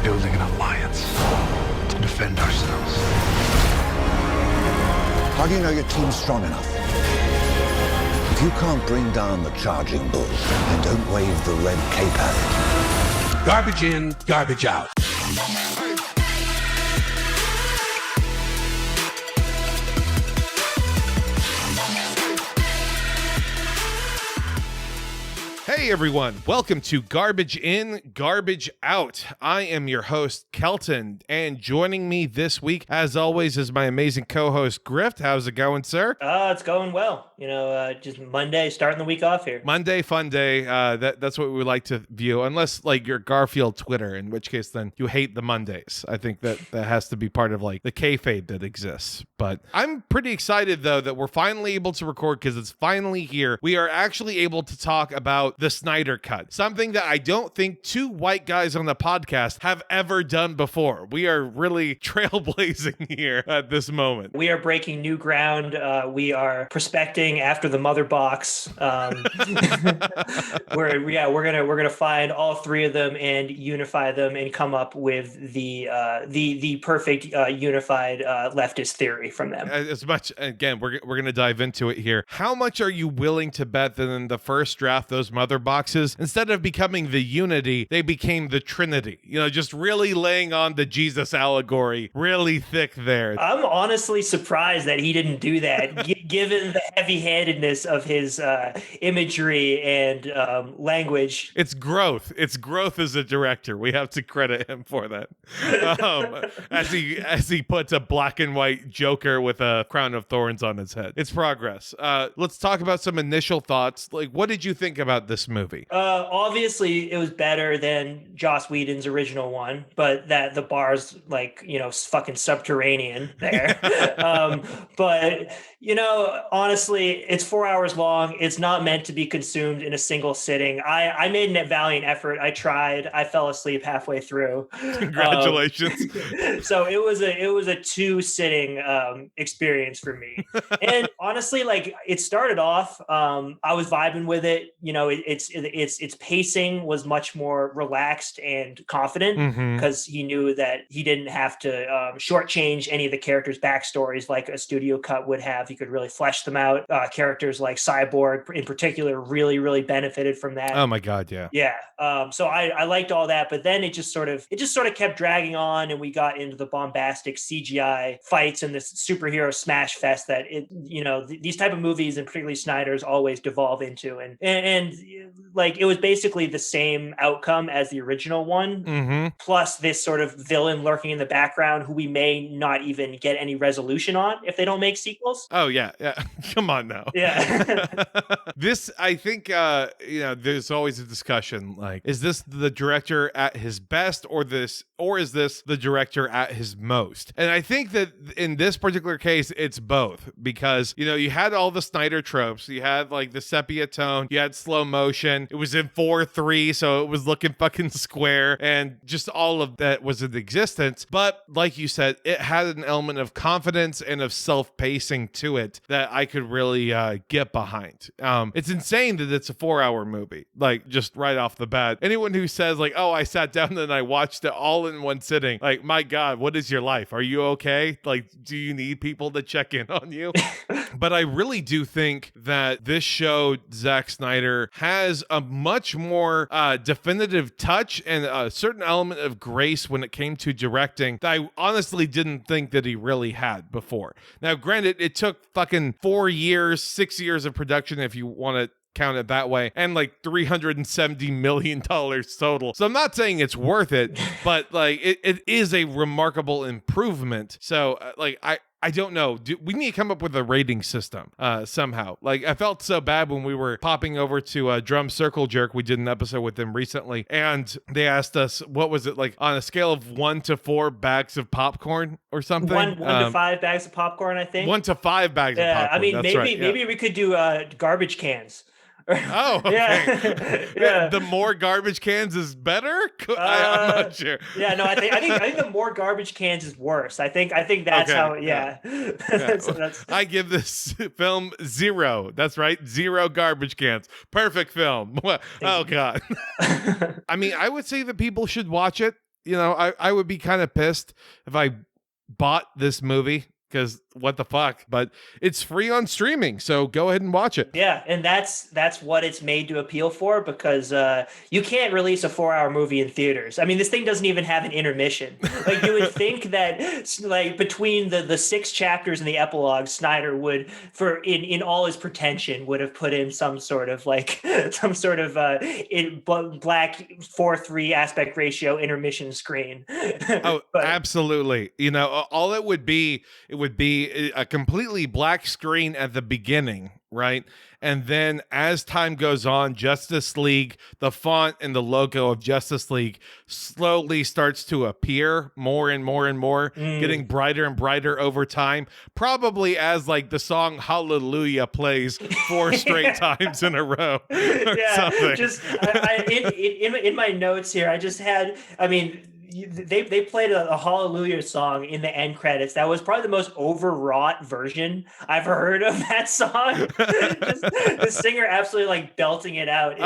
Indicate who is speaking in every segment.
Speaker 1: building an alliance to defend ourselves.
Speaker 2: How do you know your team's strong enough? If you can't bring down the charging bull, then don't wave the red cape at it.
Speaker 1: Garbage in, garbage out.
Speaker 3: Hey everyone, welcome to Garbage In, Garbage Out. I am your host, Kelton, and joining me this week, as always, is my amazing co-host, Grift. How's it going, sir?
Speaker 4: It's going well. Just Monday, starting the week off here.
Speaker 3: Monday, fun day. That's what we would like to view, unless like you're Garfield Twitter, in which case then you hate the Mondays. I think that has to be part of like the kayfabe that exists. But I'm pretty excited though that we're finally able to record because it's finally here. We are actually able to talk about the Snyder Cut, something that I don't think two white guys on the podcast have ever done before. We are really trailblazing here at this moment.
Speaker 4: We are breaking new ground. We are prospecting after the mother box. We're gonna find all three of them and unify them and come up with the perfect unified leftist theory from them.
Speaker 3: As much, again, we're gonna dive into it here. How much are you willing to bet that in the first draft, those mother boxes, instead of becoming the unity, they became the Trinity? Just really laying on the Jesus allegory really thick there.
Speaker 4: I'm honestly surprised that he didn't do that, given the heavy-handedness of his imagery and language.
Speaker 3: It's growth. It's growth as a director. We have to credit him for that. As he puts a black and white Joker with a crown of thorns on his head. It's progress. Let's talk about some initial thoughts. Like, what did you think about this movie?
Speaker 4: Obviously, it was better than Joss Whedon's original one, but that the bar's fucking subterranean there. But honestly, it's 4 hours long. It's not meant to be consumed in a single sitting. I made a valiant effort. I tried. I fell asleep halfway through.
Speaker 3: Congratulations.
Speaker 4: So it was a 2-sitting experience for me. And honestly, like, it started off, I was vibing with it. Its pacing was much more relaxed and confident because he knew that he didn't have to shortchange any of the characters' backstories like a studio cut would have. He could really flesh them out. Characters like Cyborg in particular really benefited from that.
Speaker 3: Oh my God, yeah.
Speaker 4: Yeah. So I liked all that, but then it just sort of kept dragging on, and we got into the bombastic CGI fights and this superhero smash fest that these type of movies, and particularly Snyder's, always devolve into. And like, it was basically the same outcome as the original one, plus this sort of villain lurking in the background who we may not even get any resolution on if they don't make sequels.
Speaker 3: Oh yeah. Come on now.
Speaker 4: Yeah.
Speaker 3: This, I think, there's always a discussion, like, is this the director at his best, or is this the director at his most? And I think that in this particular case, it's both, because, you had all the Snyder tropes. You had like the sepia tone, you had slow motion. It was in 4:3, so it was looking fucking square, and just all of that was in existence. But like you said, it had an element of confidence and of self-pacing to it that I could really get behind. It's insane that it's a 4-hour movie, like, just right off the bat. Anyone who says like, oh, I sat down and I watched it all in one sitting, like, my God, what is your life? Are you okay? Like, do you need people to check in on you? But I really do think that this show, Zack Snyder, has a much more definitive touch and a certain element of grace when it came to directing that I honestly didn't think that he really had before. Now, granted, it took fucking 6 years of production, if you want to count it that way, and like $370 million total. So I'm not saying it's worth it, but like, it is a remarkable improvement. So I don't know. We need to come up with a rating system somehow. Like, I felt so bad when we were popping over to Drum Circle Jerk. We did an episode with them recently, and they asked us, what was it, like, on a scale of 1 to 4 bags of popcorn or something?
Speaker 4: One to 5 bags of popcorn, I think.
Speaker 3: 1 to 5 bags of popcorn.
Speaker 4: I mean,
Speaker 3: That's right.
Speaker 4: maybe we could do garbage cans.
Speaker 3: Oh, okay.
Speaker 4: Yeah.
Speaker 3: The more garbage cans is better? I'm not sure.
Speaker 4: Yeah, no, I think the more garbage cans is worse. I think that's
Speaker 3: okay.
Speaker 4: how. Yeah.
Speaker 3: I give this film 0. That's right, 0 garbage cans. Perfect film. Oh God. I mean, I would say that people should watch it. I would be kind of pissed if I bought this movie, because what the fuck, but it's free on streaming, so go ahead and watch it.
Speaker 4: Yeah, and that's what it's made to appeal for, because you can't release a 4-hour movie in theaters. I mean, this thing doesn't even have an intermission. Like, you would think that, like, between the 6 chapters and the epilogue, Snyder would, for in all his pretension, would have put in some sort of like in black 4:3 aspect ratio intermission screen.
Speaker 3: Oh,
Speaker 4: But
Speaker 3: absolutely. All it would be a completely black screen at the beginning, right? And then as time goes on, Justice League, the font and the logo of Justice League slowly starts to appear more and more and more, getting brighter and brighter over time. Probably as like the song Hallelujah plays 4 straight times in a row. Something.
Speaker 4: Just in my notes here, I just had, I mean, they played a Hallelujah song in the end credits. That was probably the most overwrought version I've heard of that song. Just the singer absolutely like belting it out in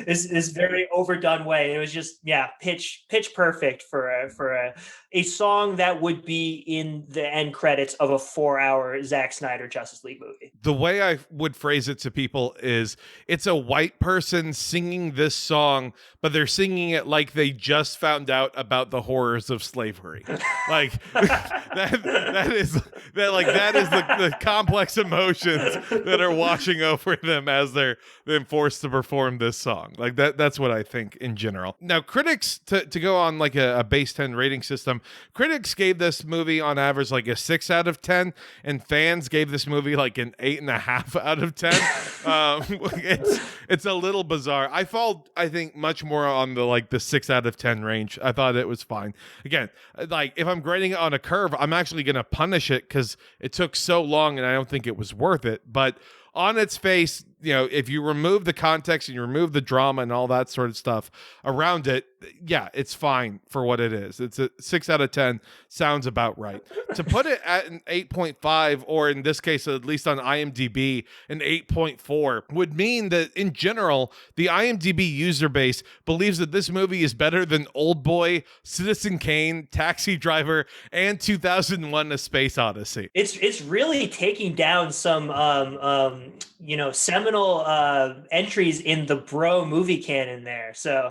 Speaker 4: this very overdone way. It was just pitch perfect for a song that would be in the end credits of a 4-hour Zack Snyder Justice League movie.
Speaker 3: The way I would phrase it to people is, it's a white person singing this song, but they're singing it like they just found out about the horrors of slavery. Like that is the complex emotions that are washing over them as they're then forced to perform this song. Like that's what I think in general. Now, critics, to go on like a base 10 rating system, critics gave this movie on average like a 6 out of 10, and fans gave this movie like an 8.5 out of 10. It's a little bizarre. I fall, I think, much more on the 6 out of 10 range. I thought it was fine. Again, like, if I'm grading it on a curve, I'm actually going to punish it because it took so long and I don't think it was worth it. But on its face, if you remove the context and you remove the drama and all that sort of stuff around it, yeah, it's fine for what it is. It's a 6 out of 10. Sounds about right. To put it at an 8.5, or in this case, at least on IMDb, an 8.4, would mean that in general, the IMDb user base believes that this movie is better than Oldboy, Citizen Kane, Taxi Driver, and 2001: A Space Odyssey.
Speaker 4: It's really taking down some seminal entries in the bro movie canon there. So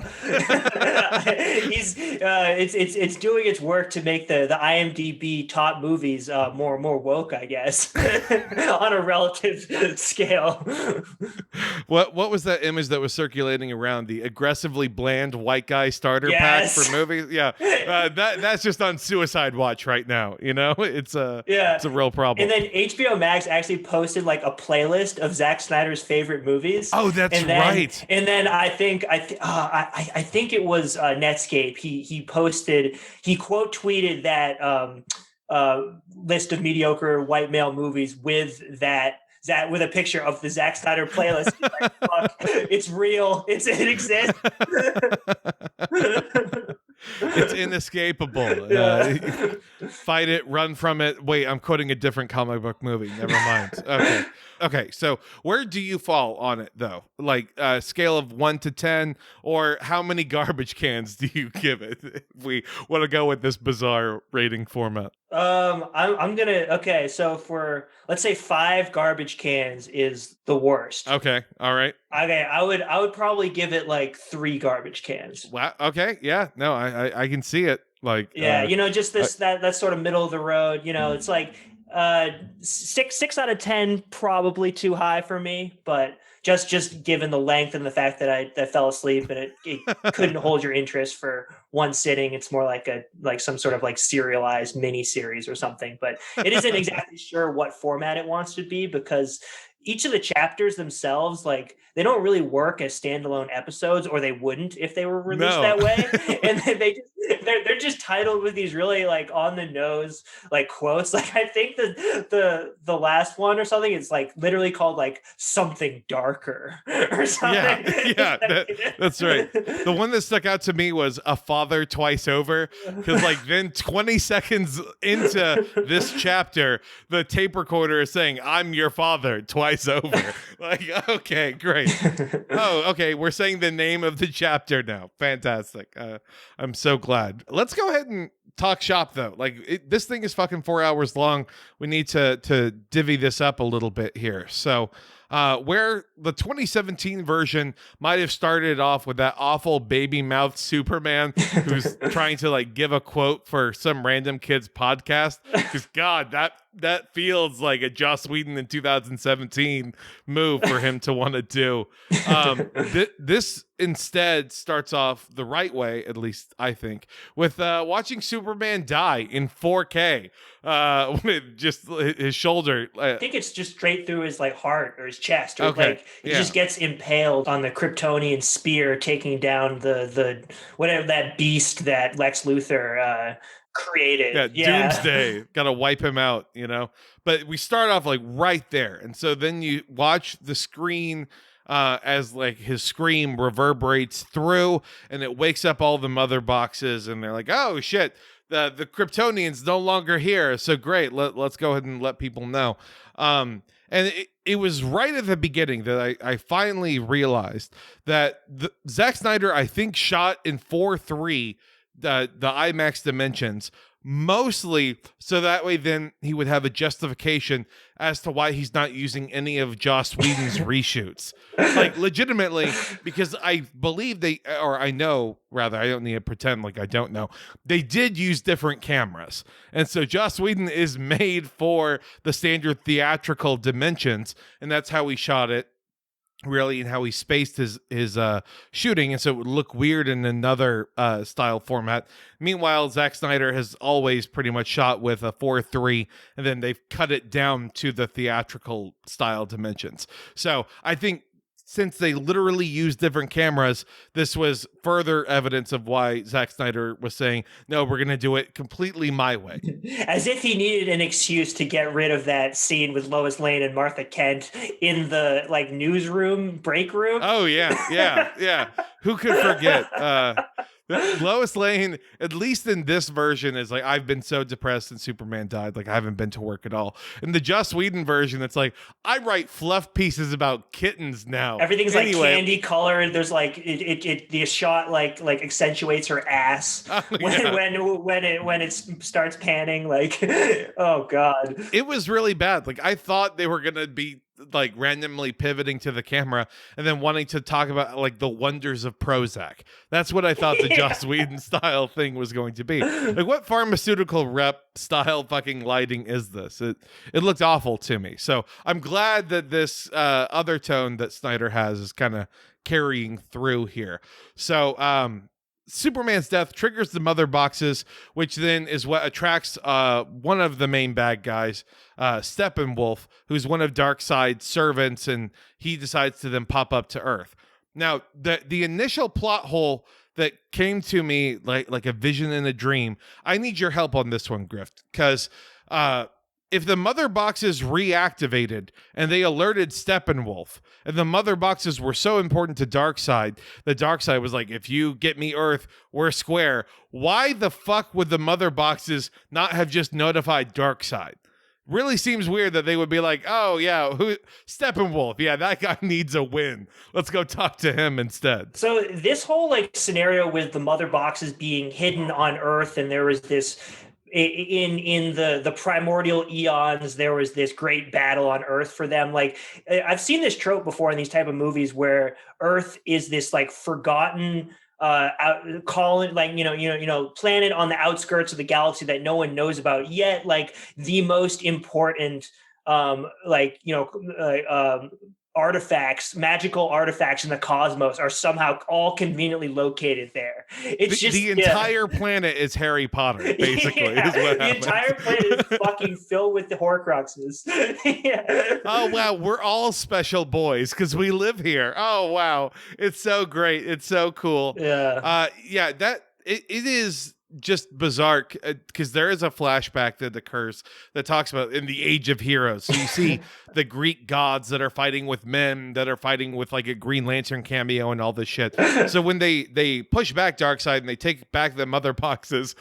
Speaker 4: it's doing its work to make the IMDb top movies more woke, I guess, on a relative scale.
Speaker 3: What was that image that was circulating around, the aggressively bland white guy starter pack for movies? Yeah, that's just on Suicide Watch right now. It's a real problem.
Speaker 4: And then HBO Max actually posted like a playlist of Zack Snyder's favorite movies.
Speaker 3: Oh, that's right.
Speaker 4: And then I think it was Netscape. He quote tweeted that list of mediocre white male movies with with a picture of the Zack Snyder playlist. Like, fuck, it's real. It exists.
Speaker 3: It's inescapable. Fight it, run from it. Wait, I'm quoting a different comic book movie. Never mind. Okay. So where do you fall on it, though? Like scale of 1 to 10, or how many garbage cans do you give it? If we want to go with this bizarre rating format.
Speaker 4: I'm gonna. Okay, so for, let's say 5 garbage cans is the worst.
Speaker 3: Okay. All right.
Speaker 4: Okay, I would probably give it like 3 garbage cans.
Speaker 3: Wow. Okay. Yeah. No, I can see it. Like,
Speaker 4: yeah, just that sort of middle of the road. It's like 6 out of 10, probably too high for me, but just given the length and the fact that I fell asleep and it couldn't hold your interest for one sitting. It's more like some sort of like serialized mini series or something, but it isn't exactly sure what format it wants to be, because each of the chapters themselves, like, they don't really work as standalone episodes, or they wouldn't if they were released that way. And they're just titled with these really like on the nose like quotes. Like, I think the last one or something is like literally called like something darker or something.
Speaker 3: Yeah, that's right. The one that stuck out to me was A Father Twice Over, because like then 20 seconds into this chapter, the tape recorder is saying, "I'm your father twice guy's over. Like, okay, great. Oh, okay. We're saying the name of the chapter now. Fantastic. I'm so glad. Let's go ahead and talk shop though. Like this thing is fucking 4 hours long. We need to divvy this up a little bit here. So where the 2017 version might have started off with that awful baby mouth Superman who's trying to like give a quote for some random kid's podcast. Because God, that feels like a Joss Whedon in 2017 move for him to want to do. This instead starts off the right way, at least I think, with watching Superman die in 4K with just his shoulder.
Speaker 4: I think it's just straight through his like heart or his chest, or
Speaker 3: Okay,
Speaker 4: like he just gets impaled on the Kryptonian spear, taking down the whatever that beast that Lex Luthor created.
Speaker 3: Yeah, Doomsday. Gotta wipe him out, you know. But we start off like right there, and so then you watch the screen as like his scream reverberates through, and it wakes up all the mother boxes, and they're like, "Oh shit, the Kryptonians no longer here." So great, let's go ahead and let people know. And it was right at the beginning that I finally realized that Zack Snyder, I think, shot in 4:3 the IMAX dimensions, mostly so that way then he would have a justification as to why he's not using any of Joss Whedon's reshoots. Like legitimately, because I believe I know rather, I don't need to pretend like I don't know. They did use different cameras. And so Joss Whedon is made for the standard theatrical dimensions, and that's how he shot it. Really, and how he spaced his shooting, and so it would look weird in another style format. Meanwhile, Zack Snyder has always pretty much shot with a 4:3, and then they've cut it down to the theatrical style dimensions. So I think since they literally use different cameras, this was further evidence of why Zack Snyder was saying, no, we're going to do it completely my way.
Speaker 4: As if he needed an excuse to get rid of that scene with Lois Lane and Martha Kent in the like newsroom break room.
Speaker 3: Oh, yeah. Who could forget? Lois Lane, at least in this version, is like, I've been so depressed since Superman died. Like, I haven't been to work at all. In the Joss Whedon version, it's like, I write fluff pieces about kittens now.
Speaker 4: Everything's like candy colored. There's like the shot like accentuates her ass when it starts panning. Like, oh God,
Speaker 3: it was really bad. Like, I thought they were gonna be like randomly pivoting to the camera and then wanting to talk about like the wonders of Prozac. That's what I thought the Joss Whedon style thing was going to be. Like, what pharmaceutical rep style fucking lighting is this? It looked awful to me. So I'm glad that this other tone that Snyder has is kind of carrying through here. So Superman's death triggers the mother boxes, which then is what attracts one of the main bad guys, Steppenwolf, who's one of Darkseid's servants, and he decides to then pop up to Earth. Now, the initial plot hole that came to me like a vision in a dream, I need your help on this one, Grift, because if the mother boxes reactivated and they alerted Steppenwolf, and the mother boxes were so important to Darkseid, that Darkseid was like, if you get me Earth, we're square. Why the fuck would the mother boxes not have just notified Darkseid? Really seems weird that they would be like, oh yeah, Steppenwolf, yeah, that guy needs a win. Let's go talk to him instead.
Speaker 4: So this whole like scenario with the mother boxes being hidden on Earth, and there was this in the primordial eons, there was this great battle on Earth for them. Like, I've seen this trope before in these type of movies where Earth is this like forgotten planet on the outskirts of the galaxy that no one knows about yet. Like the most important magical artifacts in the cosmos are somehow all conventionally located there. It's
Speaker 3: the entire planet is Harry Potter, basically.
Speaker 4: Yeah,
Speaker 3: is what
Speaker 4: the entire planet is fucking filled with the Horcruxes. Yeah.
Speaker 3: Oh wow, we're all special boys because we live here. Oh wow, it's so great, it's so cool.
Speaker 4: Yeah,
Speaker 3: that it is just bizarre because there is a flashback that occurs that talks about in the Age of Heroes. So you see the Greek gods that are fighting with men that are fighting with like a Green Lantern cameo and all this shit. So when they push back Darkseid and they take back the mother boxes,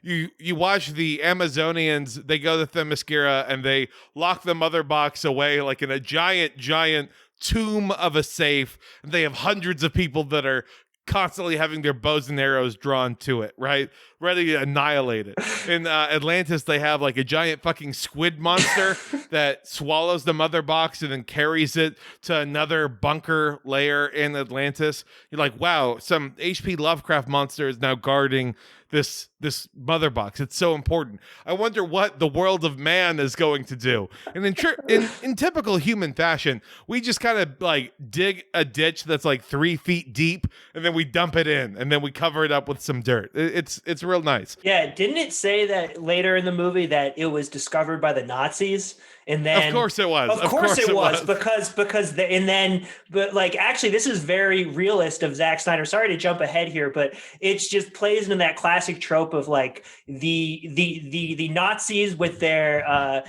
Speaker 3: you watch the Amazonians, they go to Themyscira and they lock the mother box away like in a giant tomb of a safe. They have hundreds of people that are constantly having their bows and arrows drawn to it, right? Ready to annihilate it. In Atlantis, they have like a giant fucking squid monster that swallows the mother box and then carries it to another bunker layer in Atlantis. You're like, wow, some H.P. Lovecraft monster is now guarding this mother box. It's so important. I wonder what the world of man is going to do. And in typical human fashion, we just kind of like dig a ditch that's like 3 feet deep, and then we dump it in, and then we cover it up with some dirt. It's real nice.
Speaker 4: Yeah, didn't it say that later in the movie that it was discovered by the Nazis? And then,
Speaker 3: of course it was.
Speaker 4: Of course it was but like actually this is very realist of Zack Snyder. Sorry to jump ahead here, but it's just plays into that classic trope of like the Nazis with their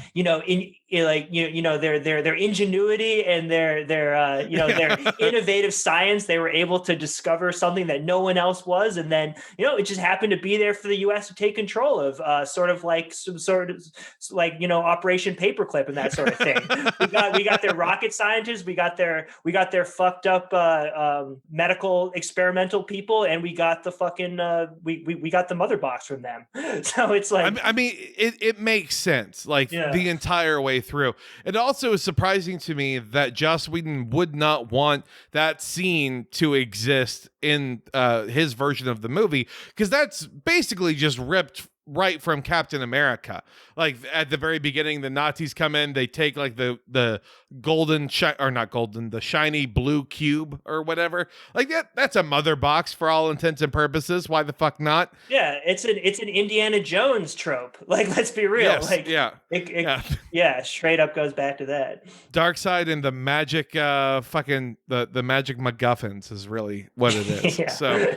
Speaker 4: their ingenuity and their innovative science. They were able to discover something that no one else was, and then it just happened to be there for the U.S. to take control of, Operation Paperclip and that sort of thing. we got their rocket scientists, we got their fucked up medical experimental people, and we got the fucking we got the mother box from them. So it's like,
Speaker 3: I mean, it makes sense the entire way through. It also is surprising to me that Joss Whedon would not want that scene to exist in his version of the movie, because that's basically just ripped right from Captain America. Like at the very beginning, the Nazis come in, they take like the the shiny blue cube or whatever. Like that's a mother box for all intents and purposes. Why the fuck not?
Speaker 4: Yeah, it's an Indiana Jones trope. Like, let's be real.
Speaker 3: Yes,
Speaker 4: like,
Speaker 3: yeah,
Speaker 4: straight up goes back to that.
Speaker 3: Darkseid and the magic, the magic MacGuffins is really what it is.
Speaker 4: Yeah.
Speaker 3: So,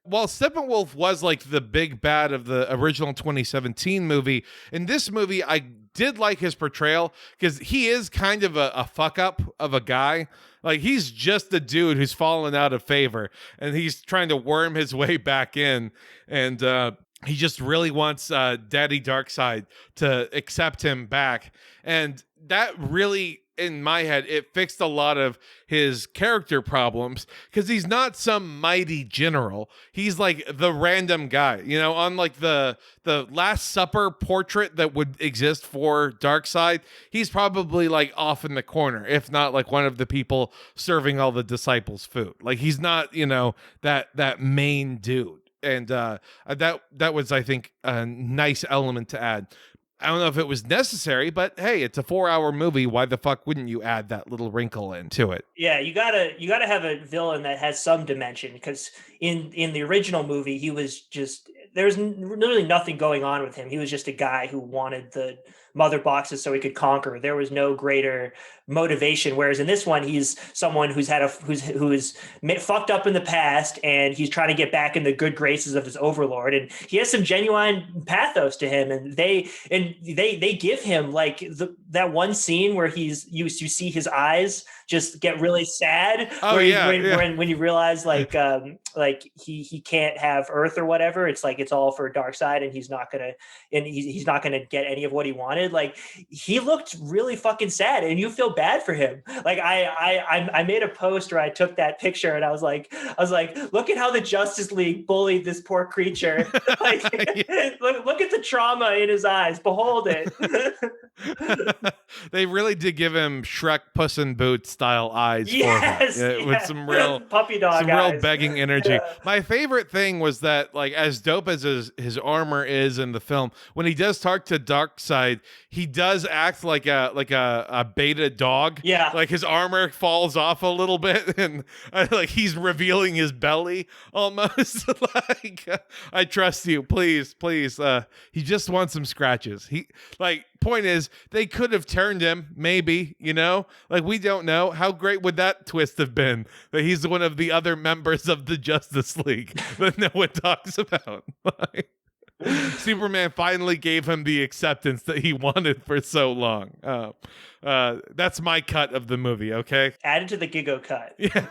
Speaker 3: while Steppenwolf was like the big bad of the original 2017 movie, in this movie, I did like his portrayal because he is kind of a fuck up of a guy. Like, he's just a dude who's fallen out of favor, and he's trying to worm his way back in, and he just really wants Daddy Darkseid to accept him back. And that really, in my head, it fixed a lot of his character problems, because he's not some mighty general. He's like the random guy, on like the Last Supper portrait that would exist for Darkseid. He's probably like off in the corner, if not like one of the people serving all the disciples food. Like, he's not, that main dude. And that was, I think, a nice element to add. I don't know if it was necessary, but hey, it's a 4-hour movie. Why the fuck wouldn't you add that little wrinkle into it?
Speaker 4: Yeah, you gotta have a villain that has some dimension, because in the original movie, he was just, there's literally nothing going on with him. He was just a guy who wanted the mother boxes so he could conquer. There was no greater motivation. Whereas in this one, he's someone who's fucked up in the past, and he's trying to get back in the good graces of his overlord. And he has some genuine pathos to him. And they give him like that one scene where you see his eyes just get really sad.
Speaker 3: Oh,
Speaker 4: when you realize like he can't have Earth or whatever. It's like, it's all for Darkseid, and he's not gonna get any of what he wanted. Like, he looked really fucking sad, and you feel bad for him. Like, I made a post where I took that picture, and I was like, look at how the Justice League bullied this poor creature. Like, look at the trauma in his eyes. Behold it.
Speaker 3: They really did give him Shrek Puss in Boots style eyes.
Speaker 4: Yes,
Speaker 3: for him. With some real
Speaker 4: puppy dog eyes.
Speaker 3: Real begging energy. Yeah. My favorite thing was that, like, as dope as his armor is in the film, when he does talk to Darkseid, he does act like a beta dog.
Speaker 4: Yeah,
Speaker 3: like his armor falls off a little bit, and like he's revealing his belly almost. Like, I trust you, please. He just wants some scratches. He like point is, they could have turned him, maybe, you know? Like, we don't know. How great would that twist have been? That he's one of the other members of the Justice League that no one talks about. Like, Superman finally gave him the acceptance that he wanted for so long. That's my cut of the movie, okay?
Speaker 4: Added to the Gigo cut.
Speaker 3: Yeah.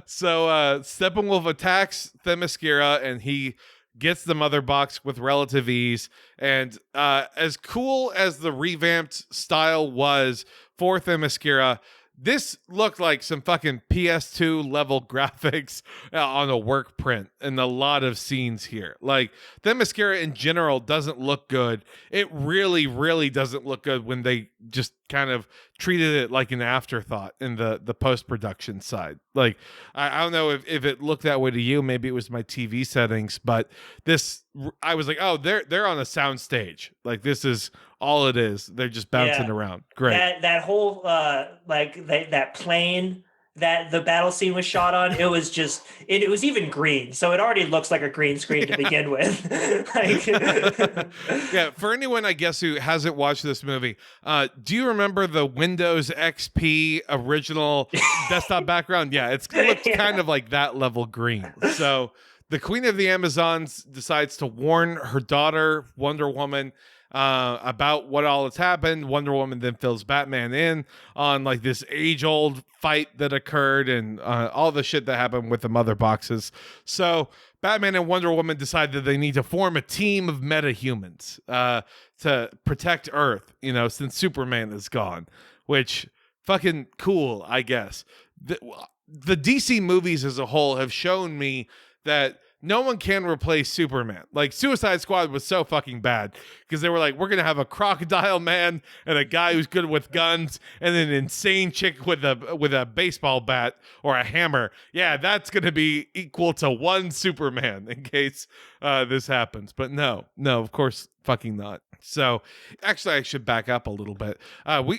Speaker 3: So Steppenwolf attacks Themyscira, and he gets the mother box with relative ease. And as cool as the revamped style was for Themyscira, this looked like some fucking PS2 level graphics on a work print in a lot of scenes here. Like, Themyscira in general doesn't look good. It really, really doesn't look good when they just kind of treated it like an afterthought in the post-production side. Like, I don't know if it looked that way to you. Maybe it was my TV settings, but this, I was like, oh, they're on a sound stage. Like, this is all it is. They're just bouncing around. Great.
Speaker 4: That whole that plane that the battle scene was shot on, it was just it was even green, so it already looks like a green screen to begin with. Like,
Speaker 3: yeah, for anyone I guess who hasn't watched this movie, do you remember the Windows XP original desktop background? Yeah, it looks kind of like that level green. So the Queen of the Amazons decides to warn her daughter, Wonder Woman, about what all has happened. Wonder Woman then fills Batman in on like this age-old fight that occurred and all the shit that happened with the mother boxes. So Batman and Wonder Woman decide that they need to form a team of metahumans to protect Earth, you know, since Superman is gone, which fucking cool, I guess. The DC movies as a whole have shown me that no one can replace Superman. Like, Suicide Squad was so fucking bad because they were like, we're going to have a crocodile man and a guy who's good with guns and an insane chick with a baseball bat or a hammer. Yeah, that's going to be equal to one Superman in case this happens. But no, of course, fucking not. So actually, I should back up a little bit.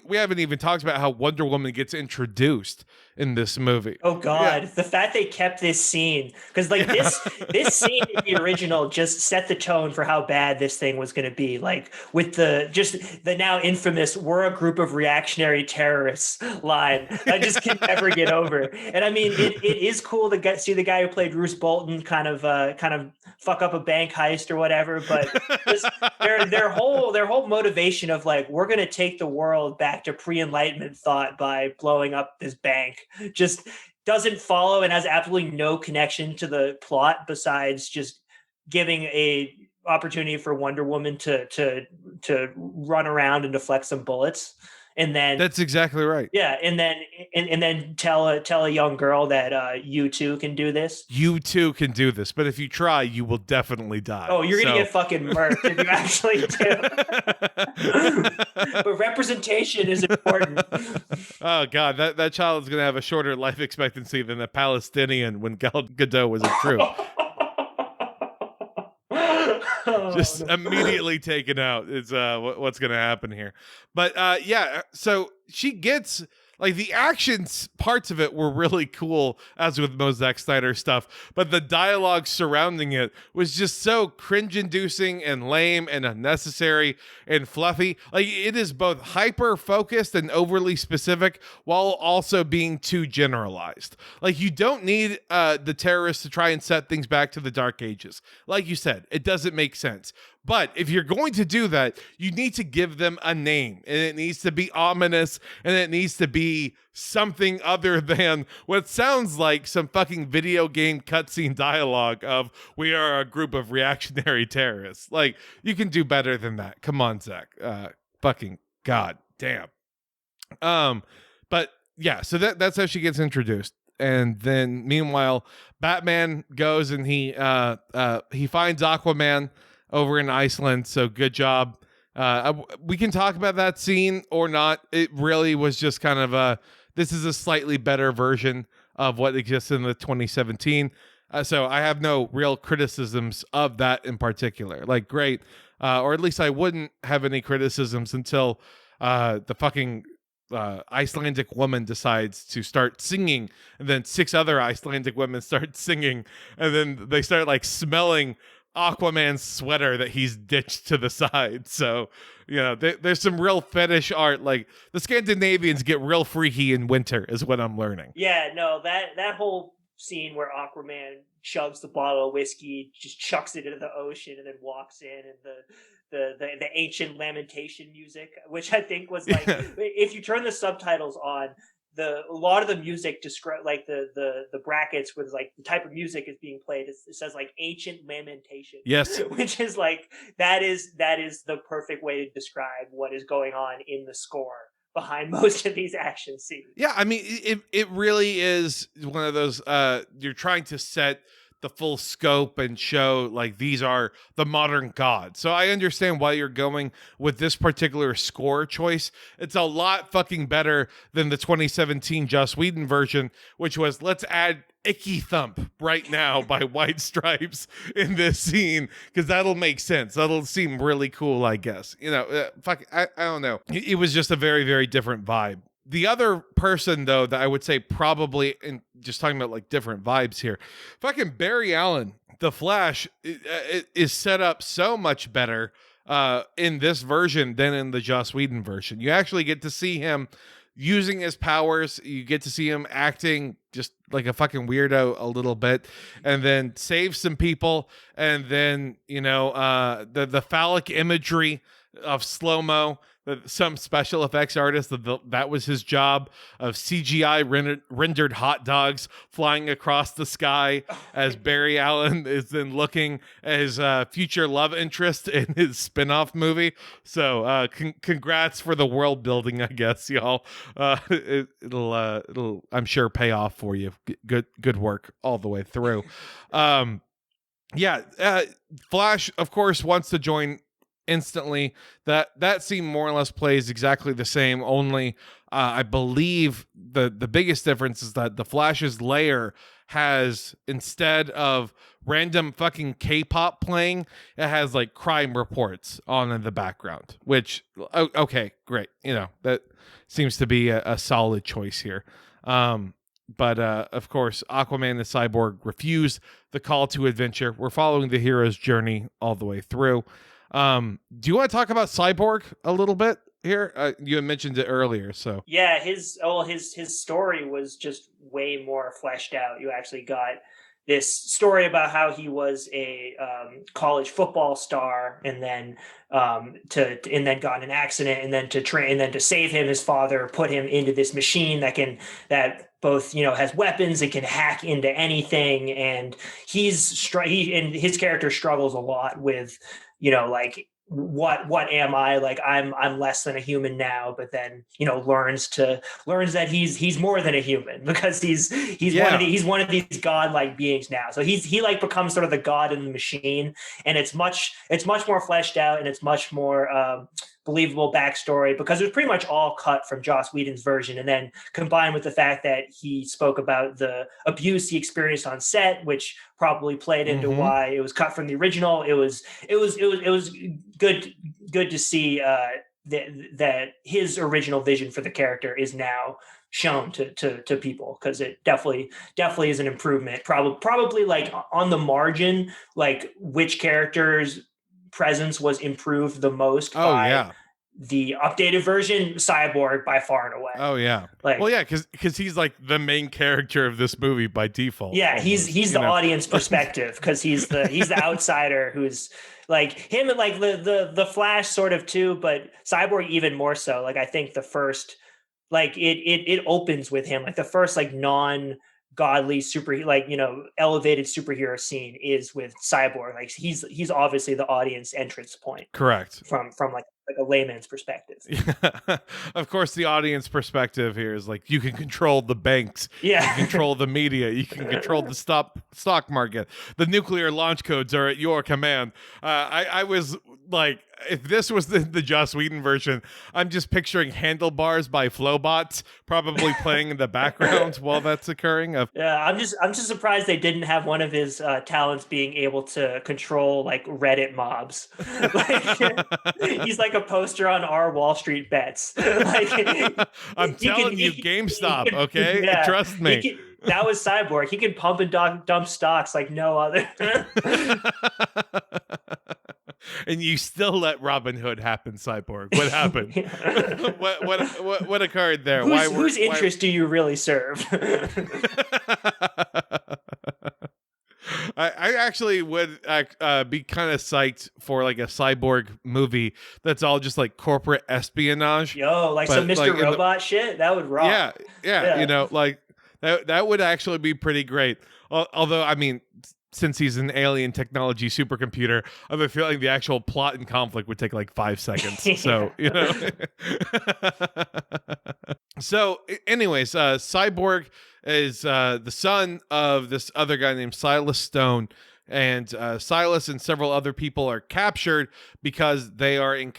Speaker 3: We haven't even talked about how Wonder Woman gets introduced in this movie.
Speaker 4: Oh God, the fact they kept this scene, because like this scene in the original just set the tone for how bad this thing was going to be. Like, with the now infamous "we're a group of reactionary terrorists" line, I just can never get over. And I mean, it is cool to see the guy who played Bruce Bolton kind of fuck up a bank heist or whatever. But just their whole motivation of like, we're going to take the world back to pre-Enlightenment thought by blowing up this bank, just doesn't follow and has absolutely no connection to the plot besides just giving a opportunity for Wonder Woman to run around and deflect some bullets. And then
Speaker 3: that's exactly right.
Speaker 4: Yeah, and then tell a young girl that you too can do this.
Speaker 3: You too can do this, but if you try, you will definitely die.
Speaker 4: Oh, you're gonna get fucking murked if you actually do. But representation is important.
Speaker 3: Oh God, that child is gonna have a shorter life expectancy than a Palestinian when Gal Gadot was a troop. Just immediately taken out is what's going to happen here. But yeah, so she gets, like, the actions parts of it were really cool, as with most Zack Snyder stuff, but the dialogue surrounding it was just so cringe-inducing and lame and unnecessary and fluffy. Like, it is both hyper-focused and overly specific while also being too generalized. Like, you don't need the terrorists to try and set things back to the Dark Ages. Like you said, it doesn't make sense. But if you're going to do that, you need to give them a name, and it needs to be ominous, and it needs to be something other than what sounds like some fucking video game cutscene dialogue of, we are a group of reactionary terrorists. Like, you can do better than that. Come on, Zach. Fucking God damn. But yeah, so that's how she gets introduced. And then meanwhile, Batman goes and he finds Aquaman over in Iceland. So good job. We can talk about that scene or not. It really was just kind of this is a slightly better version of what exists in the 2017. So I have no real criticisms of that in particular. Like, great. Or at least I wouldn't have any criticisms until the fucking Icelandic woman decides to start singing, and then 6 other Icelandic women start singing, and then they start like smelling Aquaman's sweater that he's ditched to the side. So, there's some real fetish art. Like the Scandinavians get real freaky in winter is what I'm learning.
Speaker 4: Yeah, no, that whole scene where Aquaman chugs the bottle of whiskey, just chucks it into the ocean, and then walks in, and the ancient lamentation music, which I think was like, if you turn the subtitles on, a lot of the music describe like the brackets with like the type of music is being played. It says like ancient lamentation.
Speaker 3: Yes,
Speaker 4: which is like that is the perfect way to describe what is going on in the score behind most of these action scenes.
Speaker 3: Yeah, I mean, it really is one of those, you're trying to set the full scope and show like these are the modern gods. So I understand why you're going with this particular score choice. It's a lot fucking better than the 2017 Joss Whedon version, which was let's add Icky Thump right now by White Stripes in this scene, because that'll make sense. That'll seem really cool, I guess. I don't know. It was just a very, very different vibe. The other person, though, that I would say probably, and just talking about like different vibes here, fucking Barry Allen, the Flash, is set up so much better in this version than in the Joss Whedon version. You actually get to see him using his powers. You get to see him acting just like a fucking weirdo a little bit, and then save some people, and then the phallic imagery of slow-mo. Some special effects artist, that was his job, of CGI rendered hot dogs flying across the sky as Barry Allen is then looking at his future love interest in his spin-off movie. So congrats for the world building, I guess, y'all. It'll I'm sure pay off for you. Good work all the way through. Flash, of course, wants to join instantly. That scene more or less plays exactly the same, only I believe the biggest difference is that the Flash's lair has, instead of random fucking K-pop playing, it has like crime reports on in the background, which okay, great, that seems to be a solid choice here. But of course, Aquaman and Cyborg refuse the call to adventure. We're following the hero's journey all the way through. Do you want to talk about Cyborg a little bit here? You had mentioned it earlier, so
Speaker 4: yeah, his story was just way more fleshed out. You actually got this story about how he was a college football star, and then got in an accident, and then to train, and then to save him, his father put him into this machine that both has weapons and can hack into anything, and and his character struggles a lot with like what am I, like I'm less than a human now, but then learns that he's more than a human, because he's one of these godlike beings now. So he like becomes sort of the god in the machine, and it's much more fleshed out, and it's much more believable backstory, because it was pretty much all cut from Joss Whedon's version, and then combined with the fact that he spoke about the abuse he experienced on set, which probably played into why it was cut from the original. It was good to see that his original vision for the character is now shown to people, because it definitely is an improvement. Probably like on the margin, like which character's presence was improved the most by the updated version, Cyborg by far and away.
Speaker 3: Oh yeah. Because he's like the main character of this movie by default.
Speaker 4: Yeah, almost. he's the audience perspective, because he's the outsider who's like him, and like the Flash sort of too, but Cyborg even more so. Like I think the first, like it opens with him, like the first like non-godly elevated superhero scene is with Cyborg. Like he's obviously the audience entrance point.
Speaker 3: Correct.
Speaker 4: From like a layman's perspective.
Speaker 3: Of course, the audience perspective here is like you can control the banks, you can control the media, you can control the stock market. The nuclear launch codes are at your command. I was like, if this was the Joss Whedon version, I'm just picturing Handlebars by Flowbots probably playing in the background while that's occurring.
Speaker 4: I'm just surprised they didn't have one of his talents being able to control like Reddit mobs. Like, he's like a poster on our Wall Street bets. Like,
Speaker 3: I'm telling you, GameStop, okay? Trust me.
Speaker 4: That was Cyborg. He could pump and dump stocks like no other.
Speaker 3: And you still let Robin Hood happen, Cyborg. What happened? What occurred there?
Speaker 4: Whose interest do you really serve?
Speaker 3: I actually would be kind of psyched for like a Cyborg movie that's all just like corporate espionage.
Speaker 4: Yo, like some Mr. Like Robot shit? That would rock.
Speaker 3: Yeah. You know, like that would actually be pretty great. Although, I mean, since he's an alien technology supercomputer, I have a feeling the actual plot and conflict would take like 5 seconds. So, you know. So, anyways, Cyborg is the son of this other guy named Silas Stone. And Silas and several other people are captured because they are in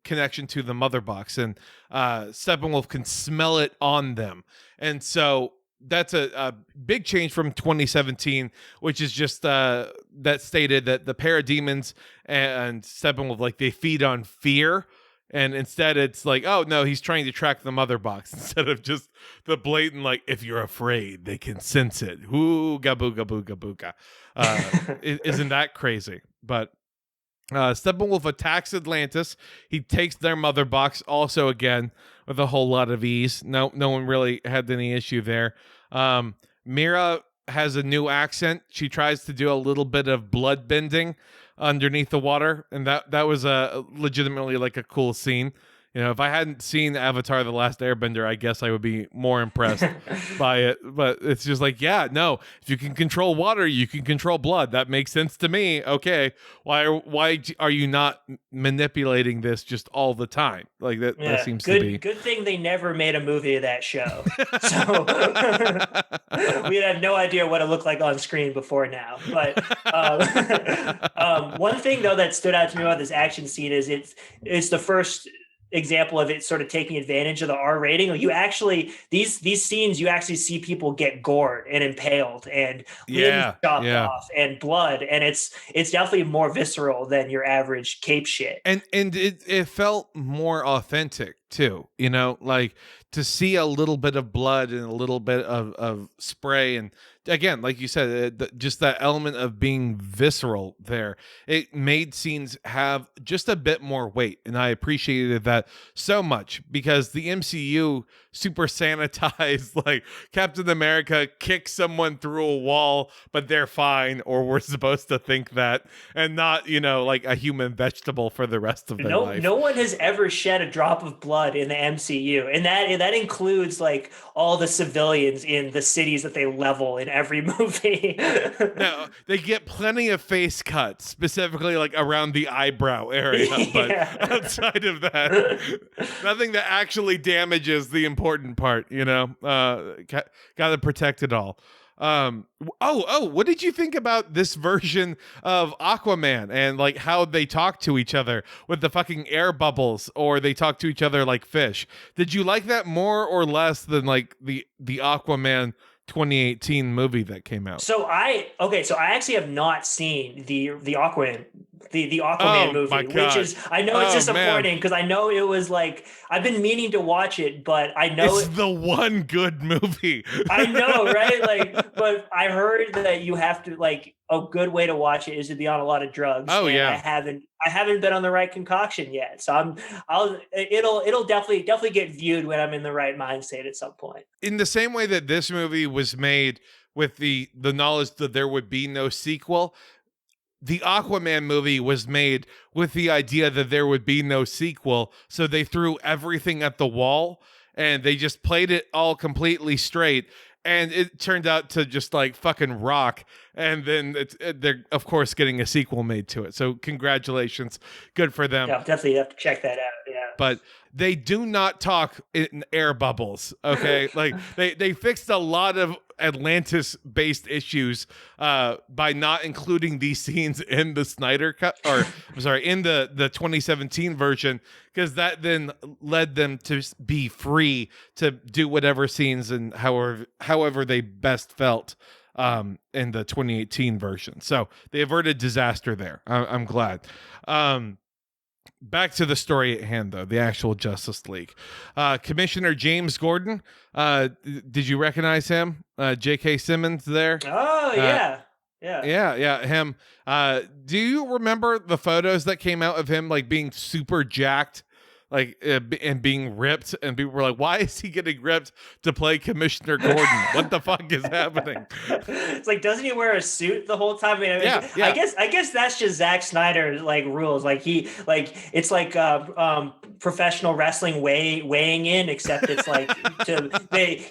Speaker 3: connection to the mother box. And Steppenwolf can smell it on them. And so that's a big change from 2017, which is just that stated that the parademons and Steppenwolf, like, they feed on fear. And instead it's like, oh no, he's trying to track the mother box instead of just the blatant, like, if you're afraid, they can sense it. Ooh, gabooga booga booga. Isn't that crazy? But Steppenwolf attacks Atlantis. He takes their mother box also again with a whole lot of ease. No one really had any issue there. Mira has a new accent. She tries to do a little bit of blood bending underneath the water, and that was legitimately like a cool scene. You know, if I hadn't seen Avatar: The Last Airbender, I guess I would be more impressed by it. But it's just like, yeah, no, if you can control water, you can control blood. That makes sense to me. Okay, why are you not manipulating this just all the time? Like that seems to be
Speaker 4: good thing they never made a movie of that show. So we had no idea what it looked like on screen before now. But one thing though that stood out to me about this action scene is it's the first example of it sort of taking advantage of the R rating. Like, you actually these scenes, you actually see people get gored and impaled and limbs chopped off and blood, and it's definitely more visceral than your average cape shit.
Speaker 3: And it felt more authentic too, you know, like to see a little bit of blood and a little bit of spray, and again, like you said, just that element of being visceral there, it made scenes have just a bit more weight, and I appreciated that so much, because the MCU super sanitized, like, Captain America kicks someone through a wall but they're fine, or we're supposed to think that, and not, you know, like a human vegetable for the rest of their life.
Speaker 4: No one has ever shed a drop of blood in the MCU, and that includes like all the civilians in the cities that they level in every movie.
Speaker 3: No, they get plenty of face cuts, specifically like around the eyebrow area, but outside of that, nothing that actually damages the important part, you know. Gotta protect it all. What did you think about this version of Aquaman and like how they talk to each other with the fucking air bubbles, or they talk to each other like fish? Did you like that more or less than like the Aquaman 2018 movie that came out?
Speaker 4: So I actually have not seen the Aquaman movie, which is, I know it's disappointing because I know it was like, I've been meaning to watch it, but I know
Speaker 3: it's the one good movie.
Speaker 4: I know, right? Like, but I heard that you have to, like, a good way to watch it is to be on a lot of drugs.
Speaker 3: Oh,
Speaker 4: and
Speaker 3: yeah.
Speaker 4: I haven't been on the right concoction yet. So it'll definitely get viewed when I'm in the right mind state at some point.
Speaker 3: In the same way that this movie was made with the knowledge that there would be no sequel, the Aquaman movie was made with the idea that there would be no sequel. So they threw everything at the wall and they just played it all completely straight. And it turned out to just like fucking rock. And then they're, of course, getting a sequel made to it. So congratulations. Good for them.
Speaker 4: Yeah, definitely have to check that out. Yeah.
Speaker 3: But they do not talk in air bubbles, okay? Like, they fixed a lot of Atlantis-based issues by not including these scenes in the Snyder cut, or I'm sorry, in the 2017 version, because that then led them to be free to do whatever scenes and however they best felt in the 2018 version. So they averted disaster there. I'm glad. Back to the story at hand, though, the actual Justice League. Commissioner James Gordon, did you recognize him? J.K. Simmons there?
Speaker 4: Oh, yeah. Yeah.
Speaker 3: Yeah, him. Do you remember the photos that came out of him, like, being super jacked? Like, and being ripped, and people were like, why is he getting ripped to play Commissioner Gordon? What the fuck is happening?
Speaker 4: It's like, doesn't he wear a suit the whole time? I mean,
Speaker 3: Yeah.
Speaker 4: I guess that's just Zack Snyder like rules. Like it's like professional wrestling weighing in, except it's like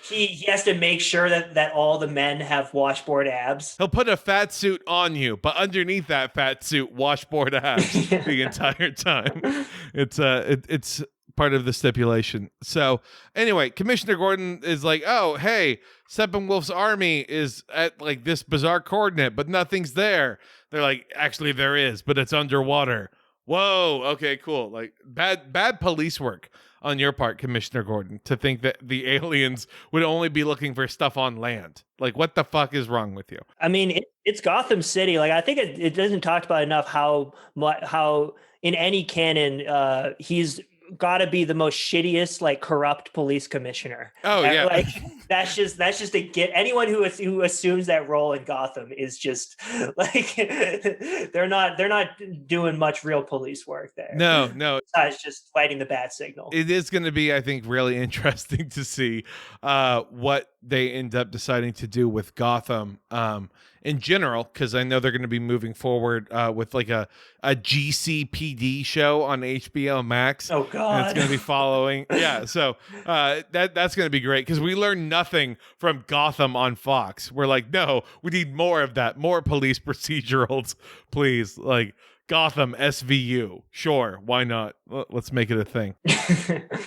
Speaker 4: he has to make sure that all the men have washboard abs.
Speaker 3: He'll put a fat suit on you, but underneath that fat suit, washboard abs the entire time. It's part of the stipulation. So anyway, Commissioner Gordon is like, oh, hey, Steppenwolf's army is at like this bizarre coordinate, but nothing's there. They're like, actually there is, but it's underwater. Whoa, okay, cool. Like bad police work on your part, Commissioner Gordon, to think that the aliens would only be looking for stuff on land. Like, what the fuck is wrong with you?
Speaker 4: I mean, it's Gotham City. Like, I think it doesn't talk about enough how in any canon he's got to be the most shittiest, like, corrupt police commissioner.
Speaker 3: Oh yeah,
Speaker 4: like that's just a get. Anyone who assumes that role in Gotham is just like they're not doing much real police work there.
Speaker 3: No.
Speaker 4: Besides just fighting the bat signal.
Speaker 3: It is going to be, I think, really interesting to see what they end up deciding to do with Gotham in general, because I know they're going to be moving forward with like a GCPD show on HBO Max.
Speaker 4: Oh God,
Speaker 3: and it's going to be following. Yeah, so that's going to be great because we learned nothing from Gotham on Fox. We're like, no, we need more of that, more police procedurals, please. Like Gotham SVU, sure, why not? Let's make it a thing.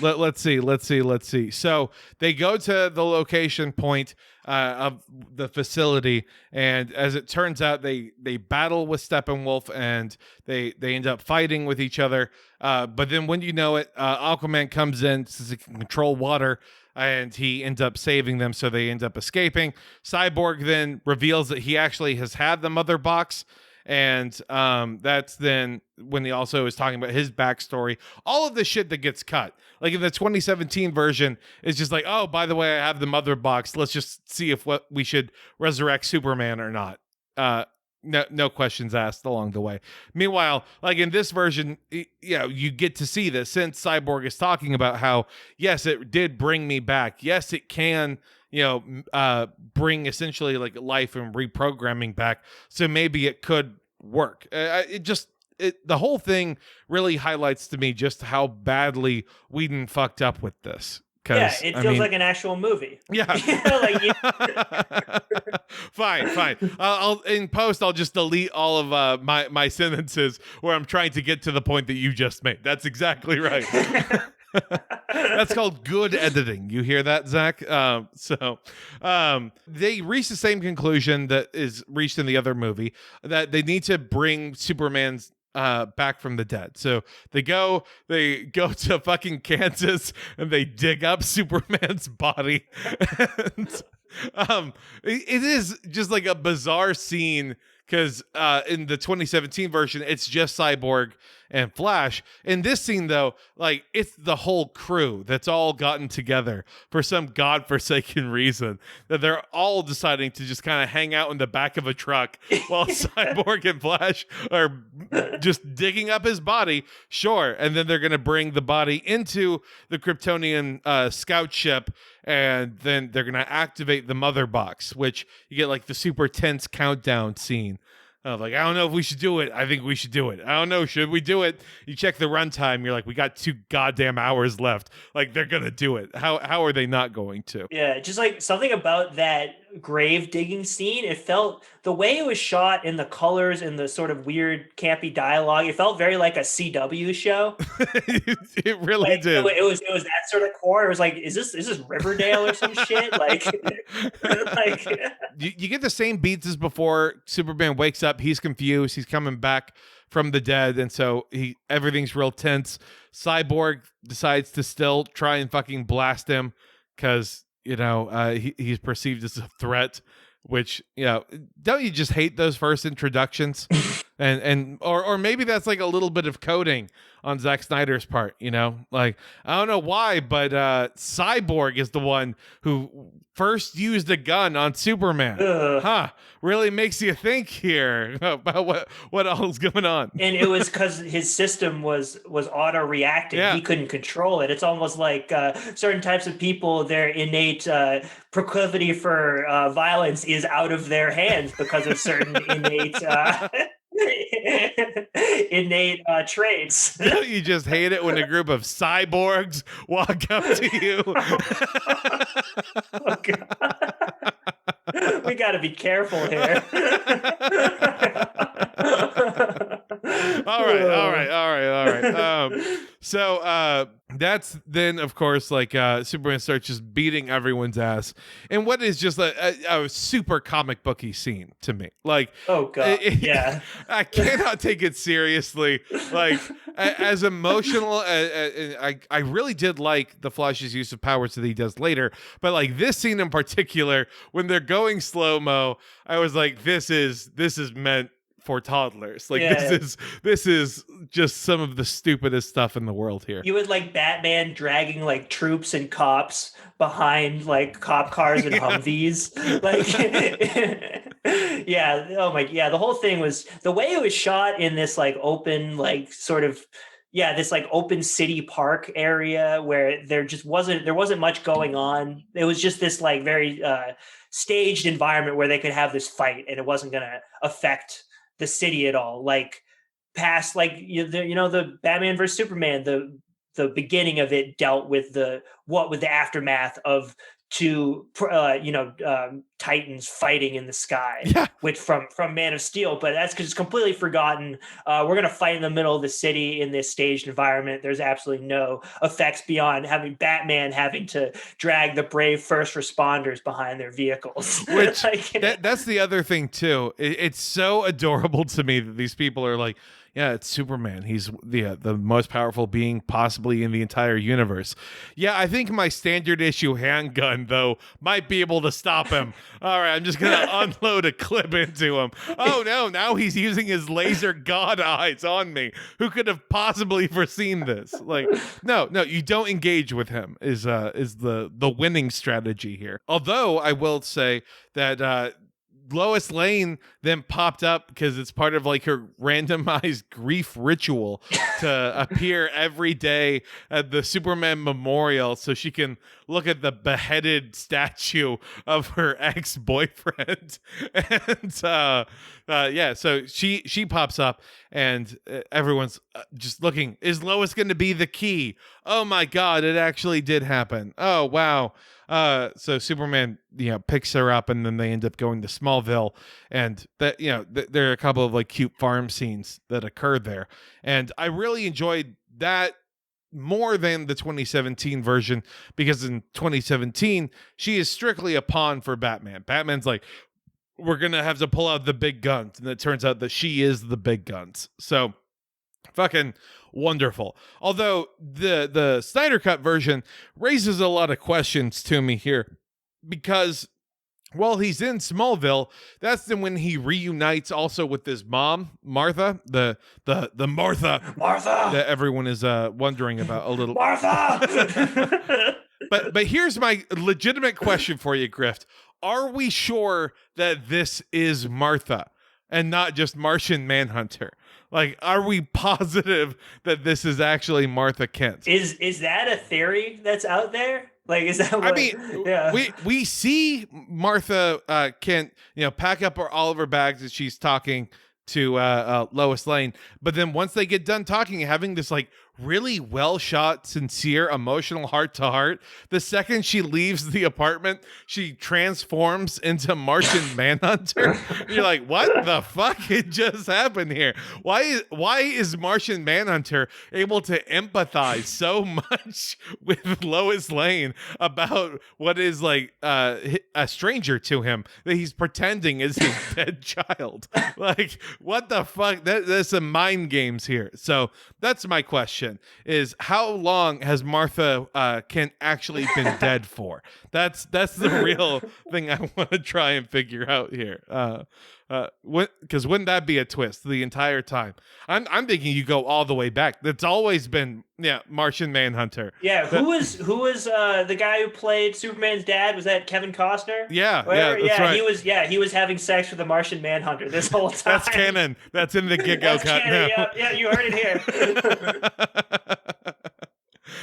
Speaker 3: Let's see. So they go to the location point of the facility, and as it turns out, they battle with Steppenwolf, and they end up fighting with each other. But then, when you know it, Aquaman comes in so he can control water, and he ends up saving them. So they end up escaping. Cyborg then reveals that he actually has had the mother box. And that's then when he also is talking about his backstory, all of the shit that gets cut. Like in the 2017 version, it's just like, oh, by the way, I have the mother box. Let's just see if we should resurrect Superman or not. No questions asked along the way. Meanwhile, like in this version, you get to see this since Cyborg is talking about how, yes, it did bring me back. Yes, it can bring essentially like life and reprogramming back. So maybe it could work. The whole thing really highlights to me just how badly Whedon fucked up with this.
Speaker 4: Yeah, it feels like an actual movie.
Speaker 3: Yeah. Fine. I'll in post. I'll just delete all of my sentences where I'm trying to get to the point that you just made. That's exactly right. That's called good editing. You hear that, Zach? They reach the same conclusion that is reached in the other movie, that they need to bring Superman's back from the dead. So they go to fucking Kansas and they dig up Superman's body. And it is just like a bizarre scene because in the 2017 version, it's just Cyborg and Flash. In this scene, though, like it's the whole crew that's all gotten together for some godforsaken reason, that they're all deciding to just kind of hang out in the back of a truck while Cyborg and Flash are just digging up his body. Sure. And then they're going to bring the body into the Kryptonian scout ship, and then they're going to activate the mother box, which you get like the super tense countdown scene. Like, I don't know if we should do it. I think we should do it. I don't know. Should we do it? You check the runtime. You're like, we got 2 goddamn hours left. Like, they're going to do it. How are they not going to?
Speaker 4: Yeah, just like something about that grave digging scene. It felt, the way it was shot and the colors and the sort of weird campy dialogue, it felt very like a CW show.
Speaker 3: It really did.
Speaker 4: It was that sort of core. It was like, is this Riverdale or some shit? Like,
Speaker 3: you get the same beats as before. Superman wakes up. He's confused. He's coming back from the dead, and so everything's real tense. Cyborg decides to still try and fucking blast him because he's perceived as a threat. Which, don't you just hate those first introductions? Or maybe that's like a little bit of coding on Zack Snyder's part, like I don't know why, but Cyborg is the one who first used a gun on Superman. Really makes you think here about what all's going on.
Speaker 4: And it was because his system was auto reacting.
Speaker 3: Yeah.
Speaker 4: He couldn't control it. It's almost like certain types of people, their innate proclivity for violence is out of their hands because of certain innate traits.
Speaker 3: You just hate it when a group of cyborgs walk up to you.
Speaker 4: Oh, God. We got to be careful here.
Speaker 3: All right. So that's then, of course, like Superman starts just beating everyone's ass, and what is just a super comic booky scene to me. Like,
Speaker 4: oh God, yeah,
Speaker 3: I cannot take it seriously. Like, as emotional, I really did like the Flash's use of powers that he does later, but like this scene in particular, when they're going slow mo, I was like, this is meant for toddlers. Like, this is just some of the stupidest stuff in the world here.
Speaker 4: You would like Batman dragging like troops and cops behind like cop cars and Humvees. Like, yeah. Oh my, yeah. The whole thing was, the way it was shot in this like open, like sort of, this like open city park area where there wasn't much going on. It was just this like very staged environment where they could have this fight and it wasn't going to affect the city at all. Like past, like, the Batman versus Superman, the beginning of it dealt with the aftermath of two Titans fighting in the sky, which from Man of Steel, but that's because it's completely forgotten. We're gonna fight in the middle of the city in this staged environment. There's absolutely no effects beyond having Batman having to drag the brave first responders behind their vehicles.
Speaker 3: Which that's the other thing too. It's so adorable to me that these people are like, yeah, it's Superman. He's the most powerful being possibly in the entire universe. Yeah, I think my standard issue handgun, though, might be able to stop him. All right, I'm just going to unload a clip into him. Oh, no, now he's using his laser god eyes on me. Who could have possibly foreseen this? Like, no, you don't engage with him is the winning strategy here. Although I will say that Lois Lane then popped up because it's part of like her randomized grief ritual to appear every day at the Superman memorial so she can look at the beheaded statue of her ex-boyfriend. And so she pops up and everyone's just looking. Is Lois going to be the key? Oh my God, it actually did happen. Oh, wow. So Superman, picks her up and then they end up going to Smallville, and that, there are a couple of like cute farm scenes that occur there. And I really enjoyed that more than the 2017 version, because in 2017, she is strictly a pawn for Batman. Batman's like, we're going to have to pull out the big guns. And it turns out that she is the big guns. So fucking wonderful. Although the Snyder Cut version raises a lot of questions to me here, because while he's in Smallville, that's then when he reunites also with his mom, Martha, the Martha that everyone is wondering about a little.
Speaker 4: Martha.
Speaker 3: But here's my legitimate question for you, Grift. Are we sure that this is Martha and not just Martian Manhunter? Like, are we positive that this is actually Martha Kent?
Speaker 4: Is that a theory that's out there? Like, is that what,
Speaker 3: we see Martha Kent, pack up all of her bags as she's talking to Lois Lane. But then once they get done talking, having this like really well shot, sincere, emotional heart to heart, the second she leaves the apartment, she transforms into Martian Manhunter. You're like, what the fuck? It just happened here. Why is Martian Manhunter able to empathize so much with Lois Lane about what is like a stranger to him that he's pretending is his dead child? Like, what the fuck? There's some mind games here. So that's my question. Is how long has Martha Kent actually been dead for? That's the real thing I want to try and figure out here. Because wouldn't that be a twist the entire time? I'm thinking you go all the way back. That's always been Martian Manhunter.
Speaker 4: Yeah, who was the guy who played Superman's dad? Was that Kevin Costner?
Speaker 3: Yeah, that's right.
Speaker 4: He was having sex with the Martian Manhunter this whole time.
Speaker 3: That's canon. That's in the Giggo cut
Speaker 4: canon,
Speaker 3: now.
Speaker 4: Yeah, you heard it here.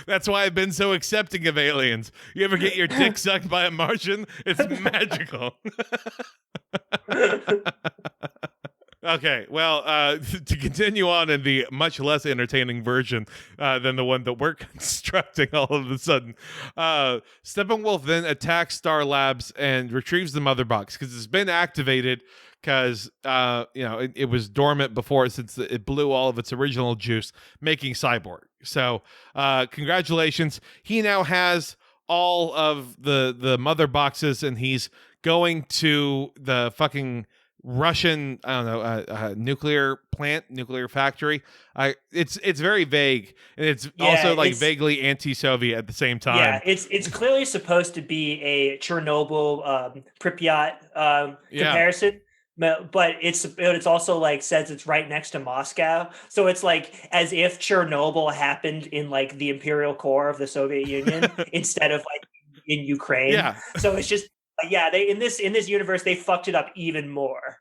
Speaker 3: That's why I've been so accepting of aliens. You ever get your dick sucked by a Martian? It's magical. Okay, well, to continue on in the much less entertaining version than the one that we're constructing all of a sudden, Steppenwolf then attacks Star Labs and retrieves the mother box because it's been activated because, it was dormant before since it blew all of its original juice, making Cyborg. So congratulations. He now has all of the mother boxes and he's going to the fucking Russian, nuclear plant, nuclear factory. It's very vague, and it's also like vaguely anti-Soviet at the same time.
Speaker 4: Yeah, it's clearly supposed to be a Chernobyl, Pripyat comparison. But it's also like says it's right next to Moscow, so it's like as if Chernobyl happened in like the imperial core of the Soviet Union instead of like in Ukraine.
Speaker 3: Yeah,
Speaker 4: so it's just. They in this universe they fucked it up even more.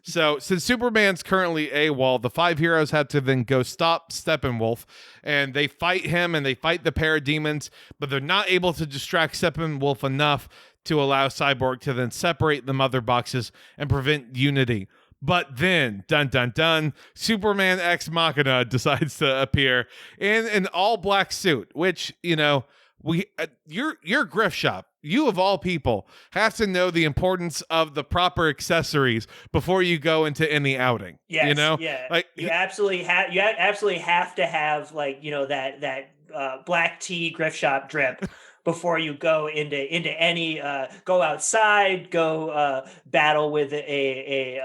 Speaker 3: So since Superman's currently AWOL, the 5 heroes had to then go stop Steppenwolf, and they fight him and they fight the parademons, but they're not able to distract Steppenwolf enough to allow Cyborg to then separate the mother boxes and prevent unity. But then, dun dun dun, Superman Ex Machina decides to appear in an all-black suit, which, your Griff shop, you of all people, have to know the importance of the proper accessories before you go into any outing.
Speaker 4: Yes,
Speaker 3: yeah.
Speaker 4: Like you absolutely have to have like that black tea Griff shop drip before you go into any go outside, go battle with a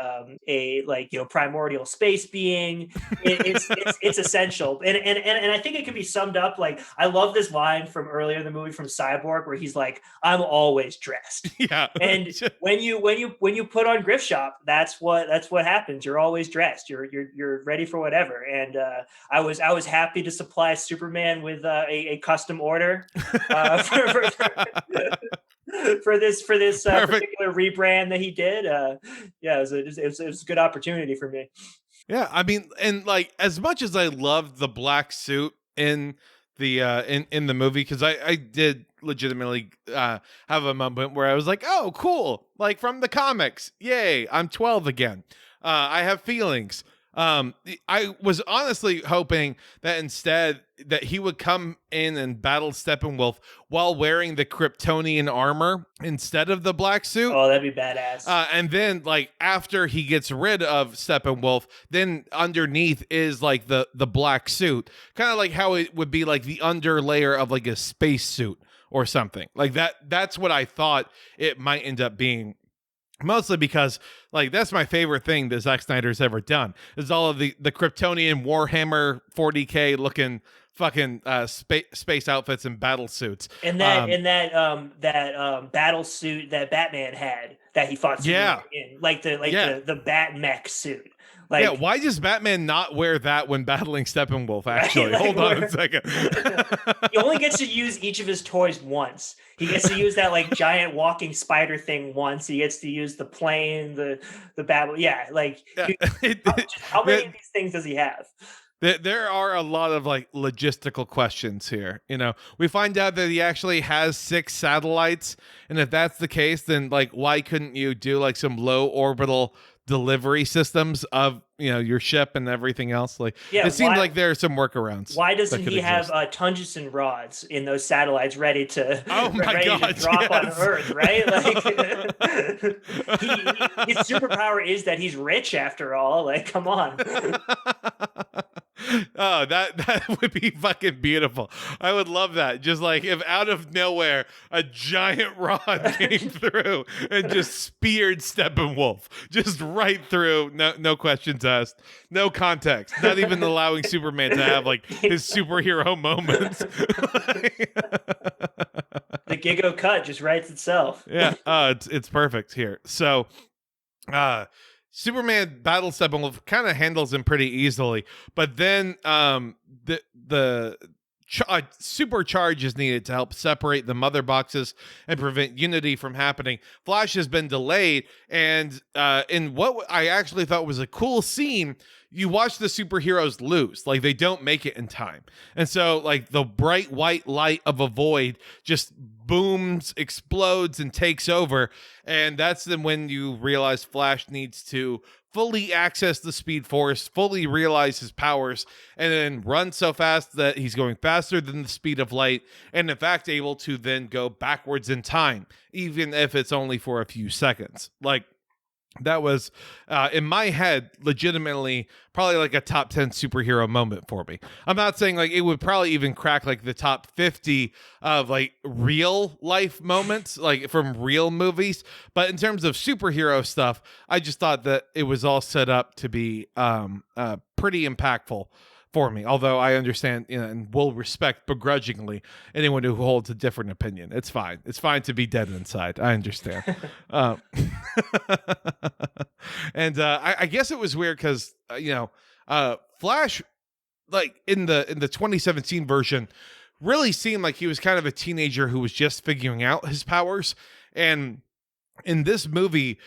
Speaker 4: primordial space being. It's essential, and I think it can be summed up like I love this line from earlier in the movie from Cyborg where he's like, "I'm always dressed."
Speaker 3: Yeah,
Speaker 4: and when you put on Griff Shop, that's what happens. You're always dressed. You're ready for whatever. And I was happy to supply Superman with a custom order. For this particular rebrand that he did. It was a good opportunity for me.
Speaker 3: Yeah, I mean, and like as much as I loved the black suit in the in the movie, because I did legitimately have a moment where I was like, oh, cool, like from the comics, yay, I'm 12 again. I have feelings. I was honestly hoping that instead that he would come in and battle Steppenwolf while wearing the Kryptonian armor instead of the black suit.
Speaker 4: Oh, that'd be badass.
Speaker 3: And then like after he gets rid of Steppenwolf, then underneath is like the black suit, kind of like how it would be like the underlayer of like a space suit or something like that. That's what I thought it might end up being. Mostly because, like, that's my favorite thing that Zack Snyder's ever done is all of the Kryptonian Warhammer 40K looking fucking space outfits and battle suits.
Speaker 4: And that battle suit that Batman had that he fought Superman in, the Bat mech suit. Like,
Speaker 3: yeah, why does Batman not wear that when battling Steppenwolf, actually? Hold on a second.
Speaker 4: He only gets to use each of his toys once. He gets to use that, like, giant walking spider thing once. He gets to use the plane, the battle. Yeah, like, how many of these things does he have?
Speaker 3: There are a lot of, like, logistical questions here. We find out that he actually has 6 satellites. And if that's the case, then, like, why couldn't you do, like, some low orbital delivery systems of your ship and everything else? Like, it seemed like there are some workworkarounds.
Speaker 4: Why doesn't he have tungsten rods in those satellites ready to drop on Earth, right? Like, his superpower is that he's rich after all. Like, come on.
Speaker 3: Oh, that would be fucking beautiful. I would love that. Just like if out of nowhere a giant rod came through and just speared Steppenwolf just right through. No questions asked. No context. Not even allowing Superman to have like his superhero moments.
Speaker 4: The Giggo cut just writes itself.
Speaker 3: Yeah, it's perfect here. So Superman battles Steppenwolf, kind of handles him pretty easily, but then the supercharge is needed to help separate the mother boxes and prevent unity from happening. Flash has been delayed, and in what I actually thought was a cool scene, you watch the superheroes lose. Like, they don't make it in time. And so, like, the bright white light of a void just booms, explodes, and takes over. And that's then when you realize Flash needs to fully access the Speed Force, fully realize his powers, and then run so fast that he's going faster than the speed of light, and in fact able to then go backwards in time, even if it's only for a few seconds. Like, that was, in my head, legitimately probably like a top 10 superhero moment for me. I'm not saying like it would probably even crack like the top 50 of like real life moments, like from real movies. But in terms of superhero stuff, I just thought that it was all set up to be pretty impactful for me, although I understand, you know, and will respect begrudgingly anyone who holds a different opinion. It's fine. It's fine to be dead inside. I understand. And I guess it was weird because Flash, like in the 2017 version, really seemed like he was kind of a teenager who was just figuring out his powers, and in this movie,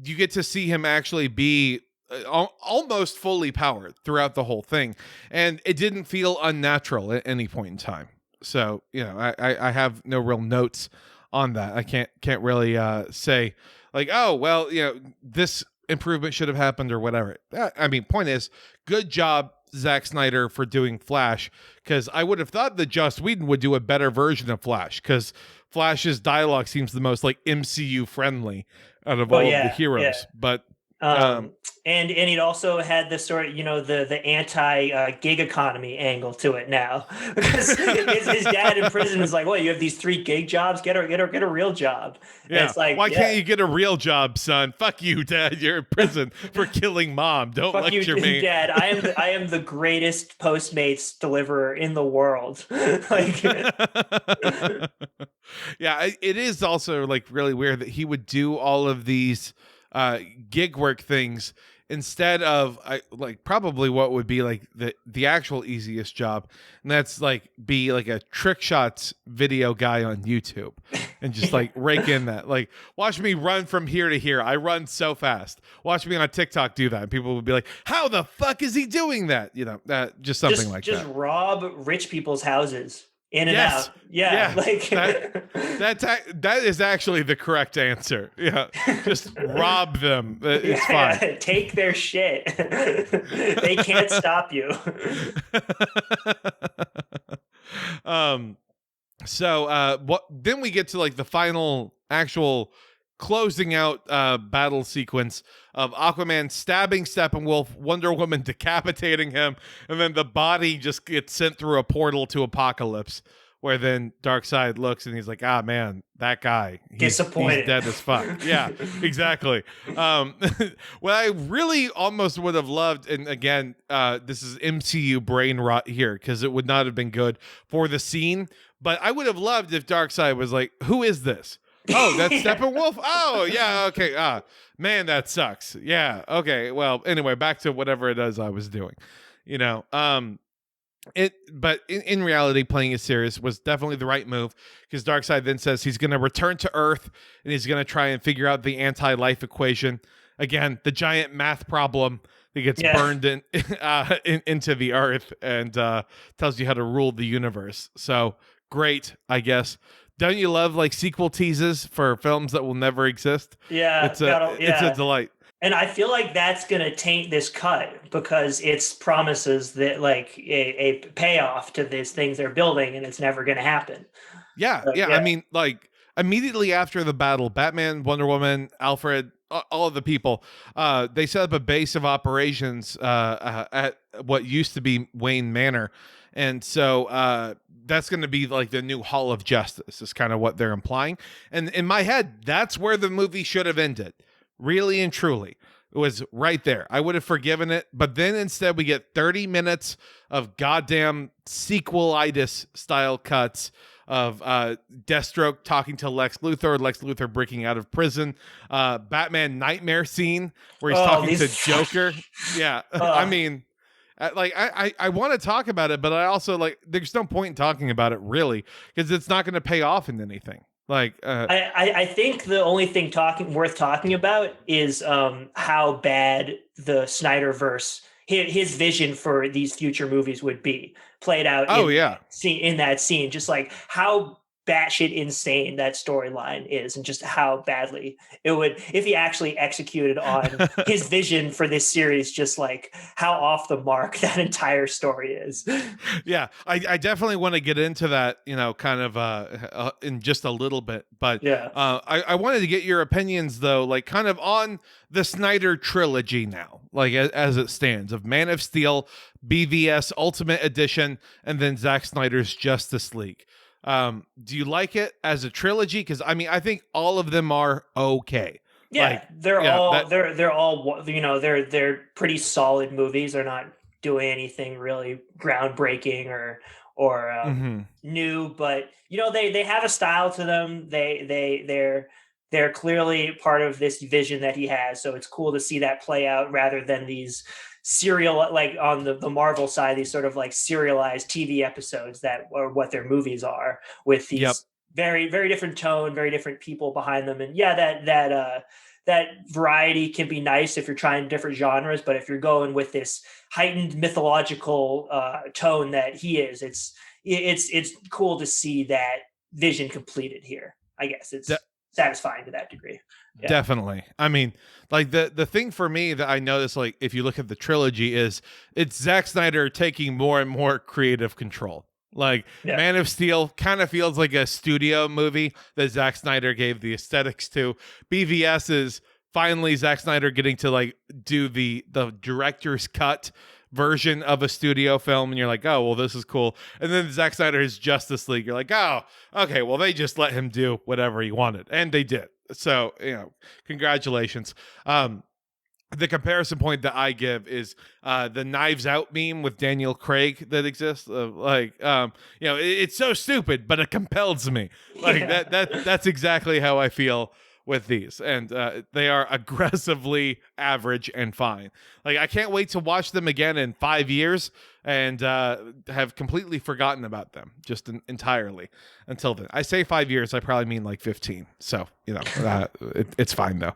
Speaker 3: you get to see him actually be almost fully powered throughout the whole thing, and it didn't feel unnatural at any point in time. So, you know, I have no real notes on that. I can't really say like, oh well, you know, this improvement should have happened or whatever. I mean, point is, good job, Zack Snyder, for doing Flash, because I would have thought that Joss Whedon would do a better version of Flash, because Flash's dialogue seems the most like MCU friendly out of all of the heroes. Yeah. But
Speaker 4: and it also had this sort of, you know, the anti gig economy angle to it now, because his dad in prison is like, well, you have these 3 gig jobs, get a real job.
Speaker 3: Yeah. And it's like, why can't you get a real job, son? Fuck you, Dad. You're in prison for killing mom. Don't fuck lecture you, me,
Speaker 4: Dad. I am the greatest Postmates deliverer in the world. Like,
Speaker 3: yeah, it is also like really weird that he would do all of these gig work things instead of like probably what would be like the actual easiest job, and that's like be like a trick shots video guy on YouTube and just like rake in that, like, watch me run from here to here, I run so fast, watch me on TikTok do that, and people would be like, how the fuck is he doing that, you know, just something like that.
Speaker 4: Just rob rich people's houses in and out. Yeah. Like
Speaker 3: that is actually the correct answer. Yeah. Just rob them. It's fine.
Speaker 4: Take their shit. They can't stop you.
Speaker 3: Then we get to like the final actual closing out battle sequence of Aquaman stabbing Steppenwolf, Wonder Woman decapitating him, and then the body just gets sent through a portal to Apocalypse, where then Darkseid looks and he's like, ah, man, that guy, he's dead as fuck. Yeah, exactly. What I really almost would have loved, and again, this is MCU brain rot here, because it would not have been good for the scene, but I would have loved if Darkseid was like, who is this? Oh, that's Steppenwolf? Oh, yeah, okay. Man, that sucks. Yeah, okay. Well, anyway, back to whatever it is I was doing. You know, but in reality, playing it serious was definitely the right move, because Darkseid then says he's going to return to Earth and he's going to try and figure out the anti-life equation. Again, the giant math problem that gets burned into the Earth and tells you how to rule the universe. So great, I guess. Don't you love like sequel teases for films that will never exist?
Speaker 4: Yeah,
Speaker 3: it's a delight.
Speaker 4: And I feel like that's going to taint this cut, because it's promises that like a payoff to these things they're building, and it's never going to happen.
Speaker 3: Yeah. I mean, like immediately after the battle, Batman, Wonder Woman, Alfred, all of the people, they set up a base of operations at what used to be Wayne Manor. And so that's going to be like the new Hall of Justice is kind of what they're implying. And in my head, that's where the movie should have ended. Really and truly. It was right there. I would have forgiven it. But then instead we get 30 minutes of goddamn sequel-itis style cuts Deathstroke talking to Lex Luthor breaking out of prison, Batman nightmare scene where he's talking to Joker. Yeah, I mean, I want to talk about it, but I also there's no point in talking about it really because it's not going to pay off in anything.
Speaker 4: I think the only thing worth talking about is how bad the Snyderverse, his vision for these future movies would be played out. In that scene, just like how batshit insane that storyline is, and just how badly it would if he actually executed on his vision for this series. Just like how off the mark that entire story is.
Speaker 3: Yeah, I definitely want to get into that, kind of in just a little bit. But I wanted to get your opinions though, like kind of on the Snyder trilogy now, like as it stands, of Man of Steel, BVS Ultimate Edition, and then Zack Snyder's Justice League. Do you like it as a trilogy? Because I mean, I think all of them are okay.
Speaker 4: Yeah, they're all they're pretty solid movies. They're not doing anything really groundbreaking or new, but they have a style to them. They're clearly part of this vision that he has. So it's cool to see that play out rather than these serial, like on the Marvel side, these sort of like serialized TV episodes that are what their movies are, with these very, very different tone, very different people behind them. And that variety can be nice if you're trying different genres, but if you're going with this heightened mythological tone that he is, it's cool to see that vision completed here. I guess it's satisfying to that degree. Yeah.
Speaker 3: Definitely. I mean, like the thing for me that I noticed, like if you look at the trilogy, is it's Zack Snyder taking more and more creative control. Like Man of Steel kind of feels like a studio movie that Zack Snyder gave the aesthetics to. BVS is finally Zack Snyder getting to like do the director's cut version of a studio film, and you're like, oh well, this is cool. And then Zack Snyder's Justice League, you're like, oh okay, well they just let him do whatever he wanted, and they did. So congratulations. The comparison point that I give is the Knives Out meme with Daniel Craig that exists. It's so stupid, but it compels me. Like that's exactly how I feel with these, and they are aggressively average and fine. Like I can't wait to watch them again in 5 years and have completely forgotten about them just entirely until then. I say 5 years, I probably mean like 15. So it's fine though.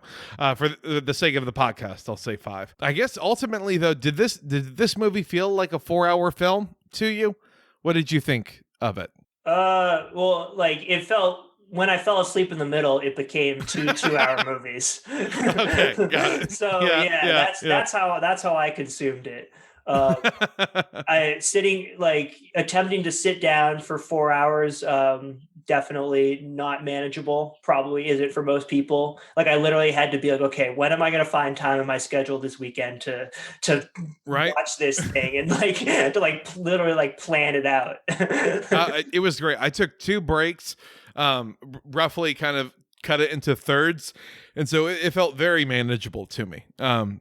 Speaker 3: For the sake of the podcast, I'll say 5. I guess ultimately though, did this movie feel like a 4-hour film to you? What did you think of it?
Speaker 4: Well, like it felt. When I fell asleep in the middle, it became two 2-hour movies.
Speaker 3: Okay, got it.
Speaker 4: So that's how I consumed it. Attempting to sit down for 4 hours, definitely not manageable. Probably isn't for most people. Like I literally had to be like, okay, when am I going to find time in my schedule this weekend to watch this thing and to literally plan it out.
Speaker 3: It was great. I took 2 breaks. Roughly kind of cut it into thirds, and so it felt very manageable to me. I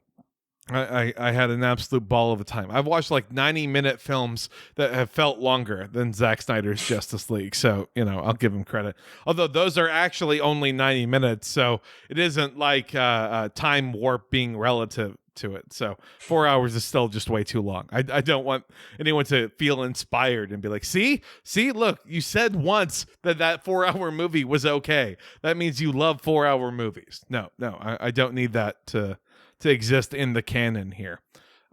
Speaker 3: had an absolute ball of a time. I've watched like 90-minute films that have felt longer than Zack Snyder's Justice League, so I'll give him credit. Although those are actually only 90 minutes, so it isn't like time warp being relative to it. So 4 hours is still just way too long. I don't want anyone to feel inspired and be like, see, look, you said once that 4-hour movie was okay. That means you love 4-hour movies. No, I don't need that to exist in the canon here.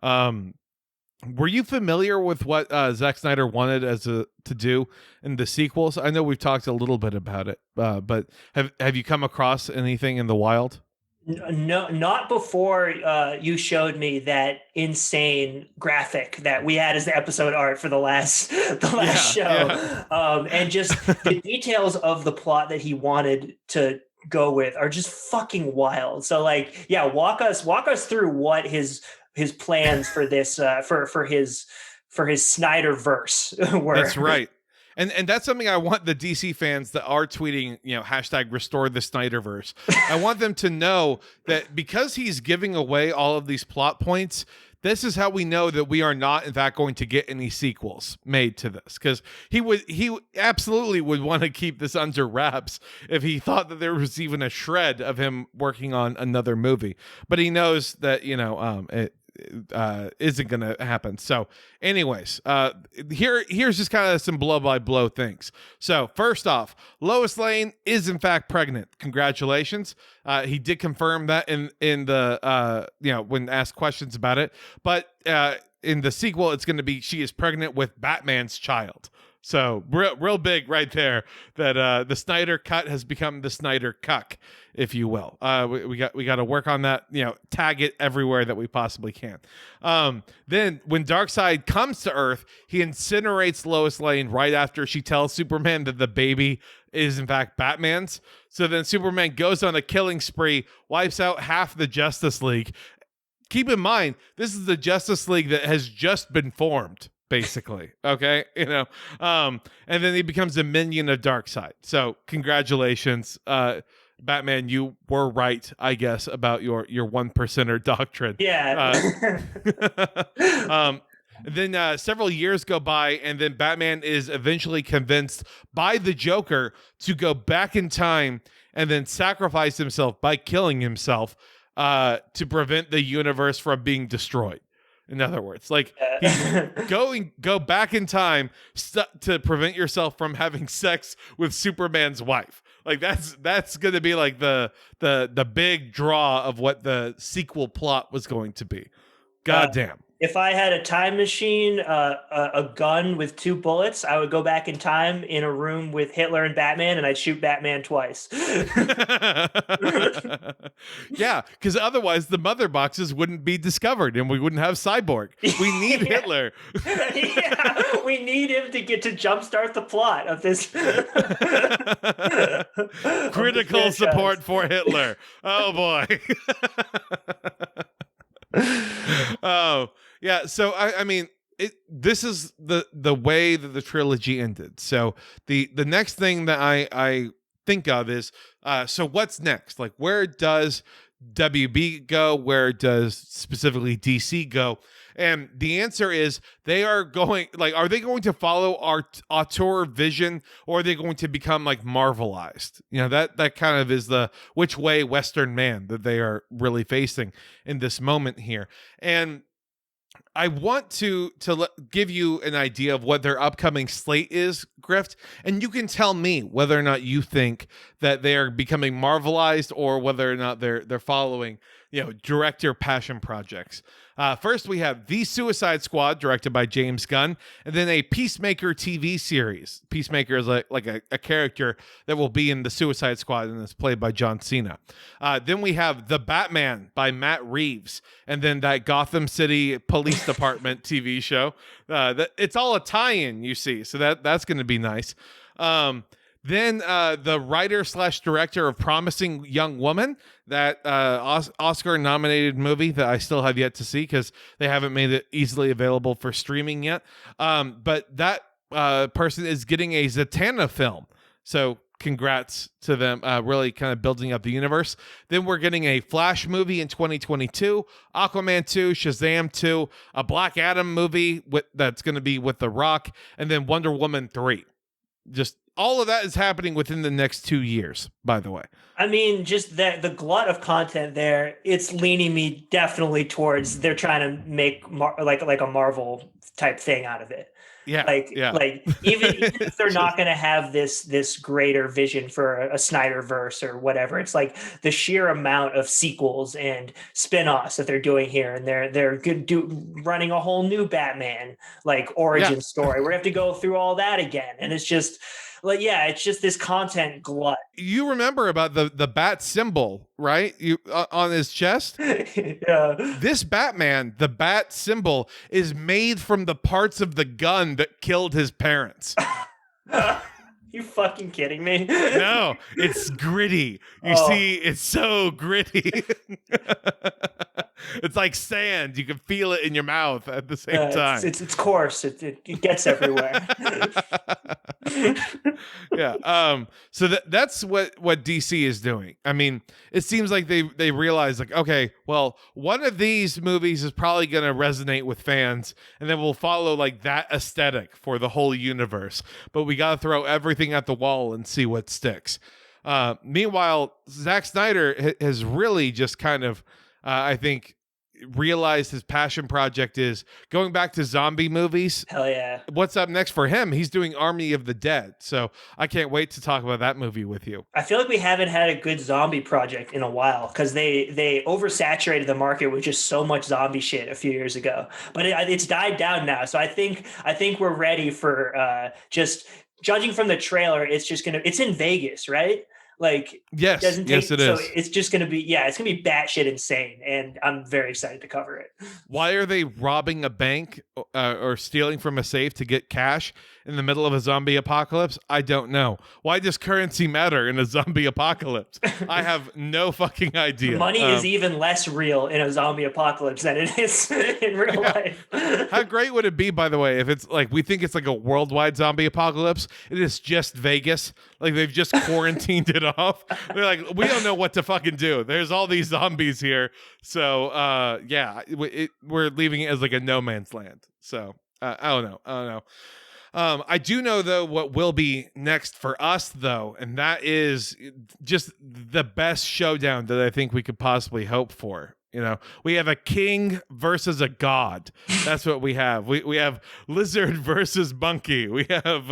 Speaker 3: Were you familiar with what Zack Snyder wanted to do in the sequels? I know we've talked a little bit about it, but have you come across anything in the wild?
Speaker 4: No, not before you showed me that insane graphic that we had as the episode art for the last show. Yeah. And just the details of the plot that he wanted to go with are just fucking wild. So walk us through what his plans for this for his Snyderverse were.
Speaker 3: That's right. And that's something I want the DC fans that are tweeting, hashtag restore the Snyderverse. I want them to know that because he's giving away all of these plot points, this is how we know that we are not, in fact, going to get any sequels made to this, because he absolutely would want to keep this under wraps if he thought that there was even a shred of him working on another movie. But he knows that, it isn't gonna happen. So anyways, here's just kind of some blow by blow things. So first off, Lois Lane is in fact pregnant. Congratulations. He did confirm that in the when asked questions about it, but in the sequel it's going to be she is pregnant with Batman's child. So real big right there that the Snyder cut has become the Snyder cuck, if you will. We got to work on that, tag it everywhere that we possibly can. Then when Darkseid comes to Earth, he incinerates Lois Lane right after she tells Superman that the baby is in fact Batman's. So then Superman goes on a killing spree, wipes out half the Justice League. Keep in mind, this is the Justice League that has just been formed, basically. Okay. And then he becomes a minion of Darkseid. So congratulations, Batman, you were right, I guess, about your one percenter doctrine.
Speaker 4: Yeah.
Speaker 3: Then several years go by, and then Batman is eventually convinced by the Joker to go back in time and then sacrifice himself by killing himself to prevent the universe from being destroyed. In other words, like go back in time to prevent yourself from having sex with Superman's wife. Like that's going to be like the big draw of what the sequel plot was going to be. God damn.
Speaker 4: If I had a time machine, a gun with 2 bullets, I would go back in time in a room with Hitler and Batman, and I'd shoot Batman twice.
Speaker 3: Yeah, because otherwise the mother boxes wouldn't be discovered, and we wouldn't have Cyborg. We need Hitler.
Speaker 4: Yeah, we need him to get to jumpstart the plot of this.
Speaker 3: Critical support for Hitler. Oh boy. Oh yeah, so I mean, this is the way that the trilogy ended. So the next thing that I think of is so what's next? Like, where does WB go? Where does specifically DC go? And the answer is they are going, like, are they going to follow our auteur vision, or are they going to become like Marvelized? That kind of is the which way Western man that they are really facing in this moment here. And I want to give you an idea of what their upcoming slate is, Grift, and you can tell me whether or not you think that they are becoming Marvelized or whether or not they're following, director passion projects. First, we have The Suicide Squad, directed by James Gunn, and then a Peacemaker TV series. Peacemaker is like a character that will be in The Suicide Squad, and is played by John Cena. Then we have The Batman by Matt Reeves, and then that Gotham City Police Department TV show. It's all a tie-in, you see, so that's going to be nice. Then the writer/director of Promising Young Woman, that Oscar-nominated movie that I still have yet to see because they haven't made it easily available for streaming yet. But that person is getting a Zatanna film. So congrats to them, really kind of building up the universe. Then we're getting a Flash movie in 2022, Aquaman 2, Shazam 2, a Black Adam movie that's going to be with The Rock, and then Wonder Woman 3. Just all of that is happening within the next 2 years, by the way.
Speaker 4: I mean, just the glut of content there, it's leaning me definitely towards they're trying to make like a Marvel type thing out of it.
Speaker 3: Yeah.
Speaker 4: Like even if they're not going to have this greater vision for a Snyderverse or whatever, it's like the sheer amount of sequels and spin-offs that they're doing here, and they're running a whole new Batman like origin story. We have to go through all that again, and it's just like, yeah, it's just this content glut.
Speaker 3: You remember about the bat symbol, right? On his chest.
Speaker 4: Yeah.
Speaker 3: This Batman, the bat symbol, is made from the parts of the gun that killed his parents.
Speaker 4: You fucking kidding me?
Speaker 3: No, it's gritty. You see, it's so gritty. It's like sand. You can feel it in your mouth at the same time.
Speaker 4: It's coarse. It gets everywhere.
Speaker 3: Yeah. So that's what DC is doing. I mean, it seems like they realize like, okay, well, one of these movies is probably going to resonate with fans, and then we'll follow like that aesthetic for the whole universe. But we got to throw everything at the wall and see what sticks. Meanwhile, Zack Snyder has really just kind of, I think, realized his passion project is going back to zombie movies.
Speaker 4: Hell yeah.
Speaker 3: What's up next for him? He's doing Army of the Dead. So I can't wait to talk about that movie with you.
Speaker 4: I feel like we haven't had a good zombie project in a while because they oversaturated the market with just so much zombie shit a few years ago. But it's died down now. So I think we're ready for just judging from the trailer. It's in Vegas, right? Like,
Speaker 3: yes, it is.
Speaker 4: So it's just going to be, it's going to be batshit insane. And I'm very excited to cover it.
Speaker 3: Why are they robbing a bank or stealing from a safe to get cash in the middle of a zombie apocalypse? I don't know. Why does currency matter in a zombie apocalypse? I have no fucking idea.
Speaker 4: Money is even less real in a zombie apocalypse than it is in real life.
Speaker 3: How great would it be, by the way, if it's like, we think it's like a worldwide zombie apocalypse. It is just Vegas. Like they've just quarantined it off. They're like, we don't know what to fucking do. There's all these zombies here. So, we're leaving it as like a no man's land. So, I don't know. I do know, though, what will be next for us, though, and that is just the best showdown that I think we could possibly hope for. You know, we have a king versus a god. That's what we have. We have Lizard versus Monkey. We have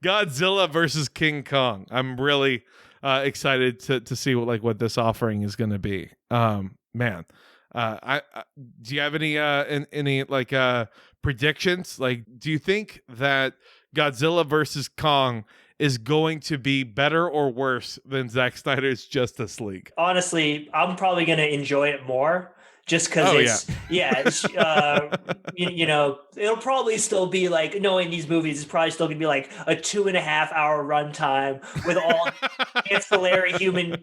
Speaker 3: Godzilla versus King Kong. I'm really excited to see what this offering is going to be. Man, do you have any predictions? Like, do you think that Godzilla versus Kong is going to be better or worse than Zack Snyder's Justice League?
Speaker 4: Honestly, I'm probably going to enjoy it more just because it'll probably still be like, knowing these movies, it's probably still going to be like a 2.5-hour runtime with all ancillary human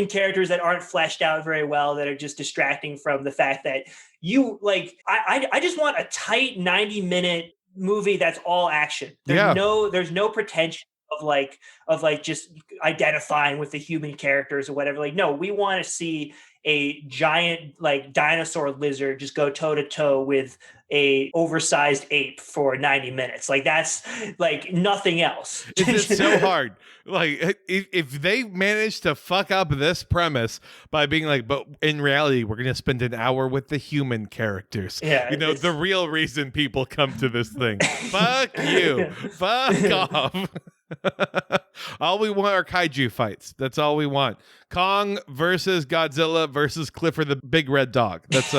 Speaker 4: characters that aren't fleshed out very well, that are just distracting from the fact that I just want a tight 90-minute movie that's all action. There's no pretension of just identifying with the human characters or whatever. Like, no, we want to see a giant dinosaur lizard just go toe to toe with a oversized ape for 90 minutes. Like, that's like nothing else.
Speaker 3: It's just so hard. Like, if they manage to fuck up this premise by being like, but in reality, we're going to spend an hour with the human characters.
Speaker 4: Yeah.
Speaker 3: The real reason people come to this thing. Fuck you. Fuck off. All we want are kaiju fights. That's all we want. Kong versus Godzilla versus Clifford the Big Red Dog. That's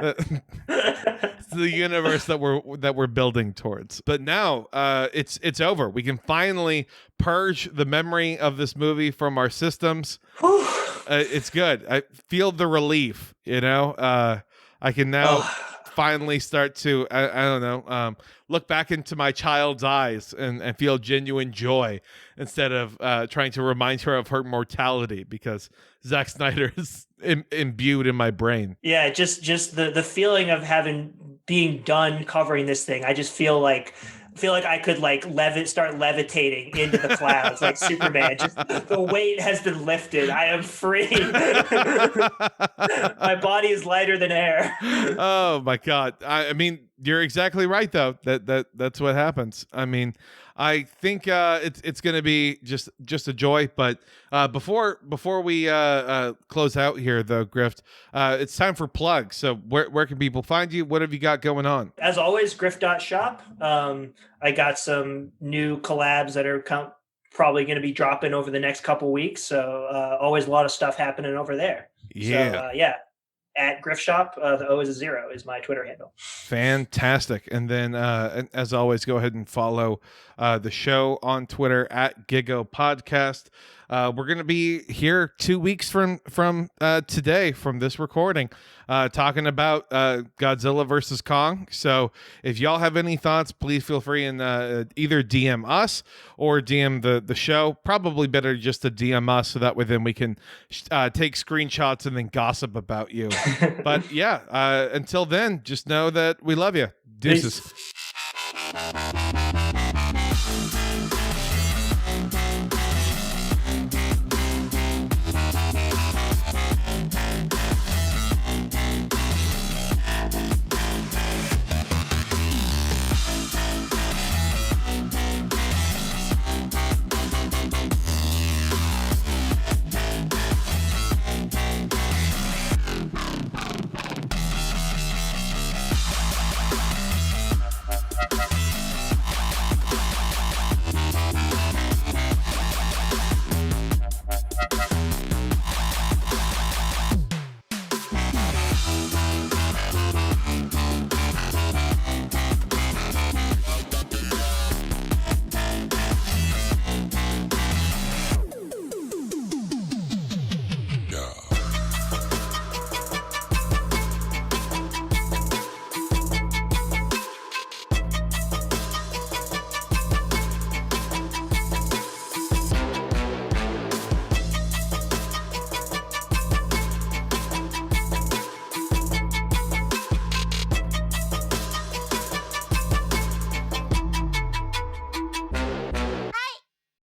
Speaker 3: it's the universe that we're building towards. But now it's over. We can finally purge the memory of this movie from our systems. It's good. I feel the relief, I can now finally start to I don't know, look back into my child's eyes and feel genuine joy instead of trying to remind her of her mortality because Zack Snyder is imbued in my brain.
Speaker 4: Yeah, just the feeling of being done covering this thing. I just feel like I could start levitating into the clouds like Superman. Just the weight has been lifted. I am free. My body is lighter than air.
Speaker 3: Oh my God. I mean, you're exactly right though. That's what happens. I mean, I think it's going to be just a joy. But before we close out here, though, Grift, it's time for plugs. So where can people find you? What have you got going on?
Speaker 4: As always, grift.shop. I got some new collabs that are probably going to be dropping over the next couple weeks. So always a lot of stuff happening over there.
Speaker 3: Yeah.
Speaker 4: So, at Grift Shop, the O is a 0 is my Twitter handle.
Speaker 3: Fantastic. And then, as always, go ahead and follow the show on Twitter at Gigo Podcast. We're going to be here 2 weeks from today, from this recording, talking about Godzilla versus Kong. So if y'all have any thoughts, please feel free and either DM us or DM the show. Probably better just to DM us, so that way then we can take screenshots and then gossip about you. But yeah, until then, just know that we love you. Deuces.
Speaker 4: Peace.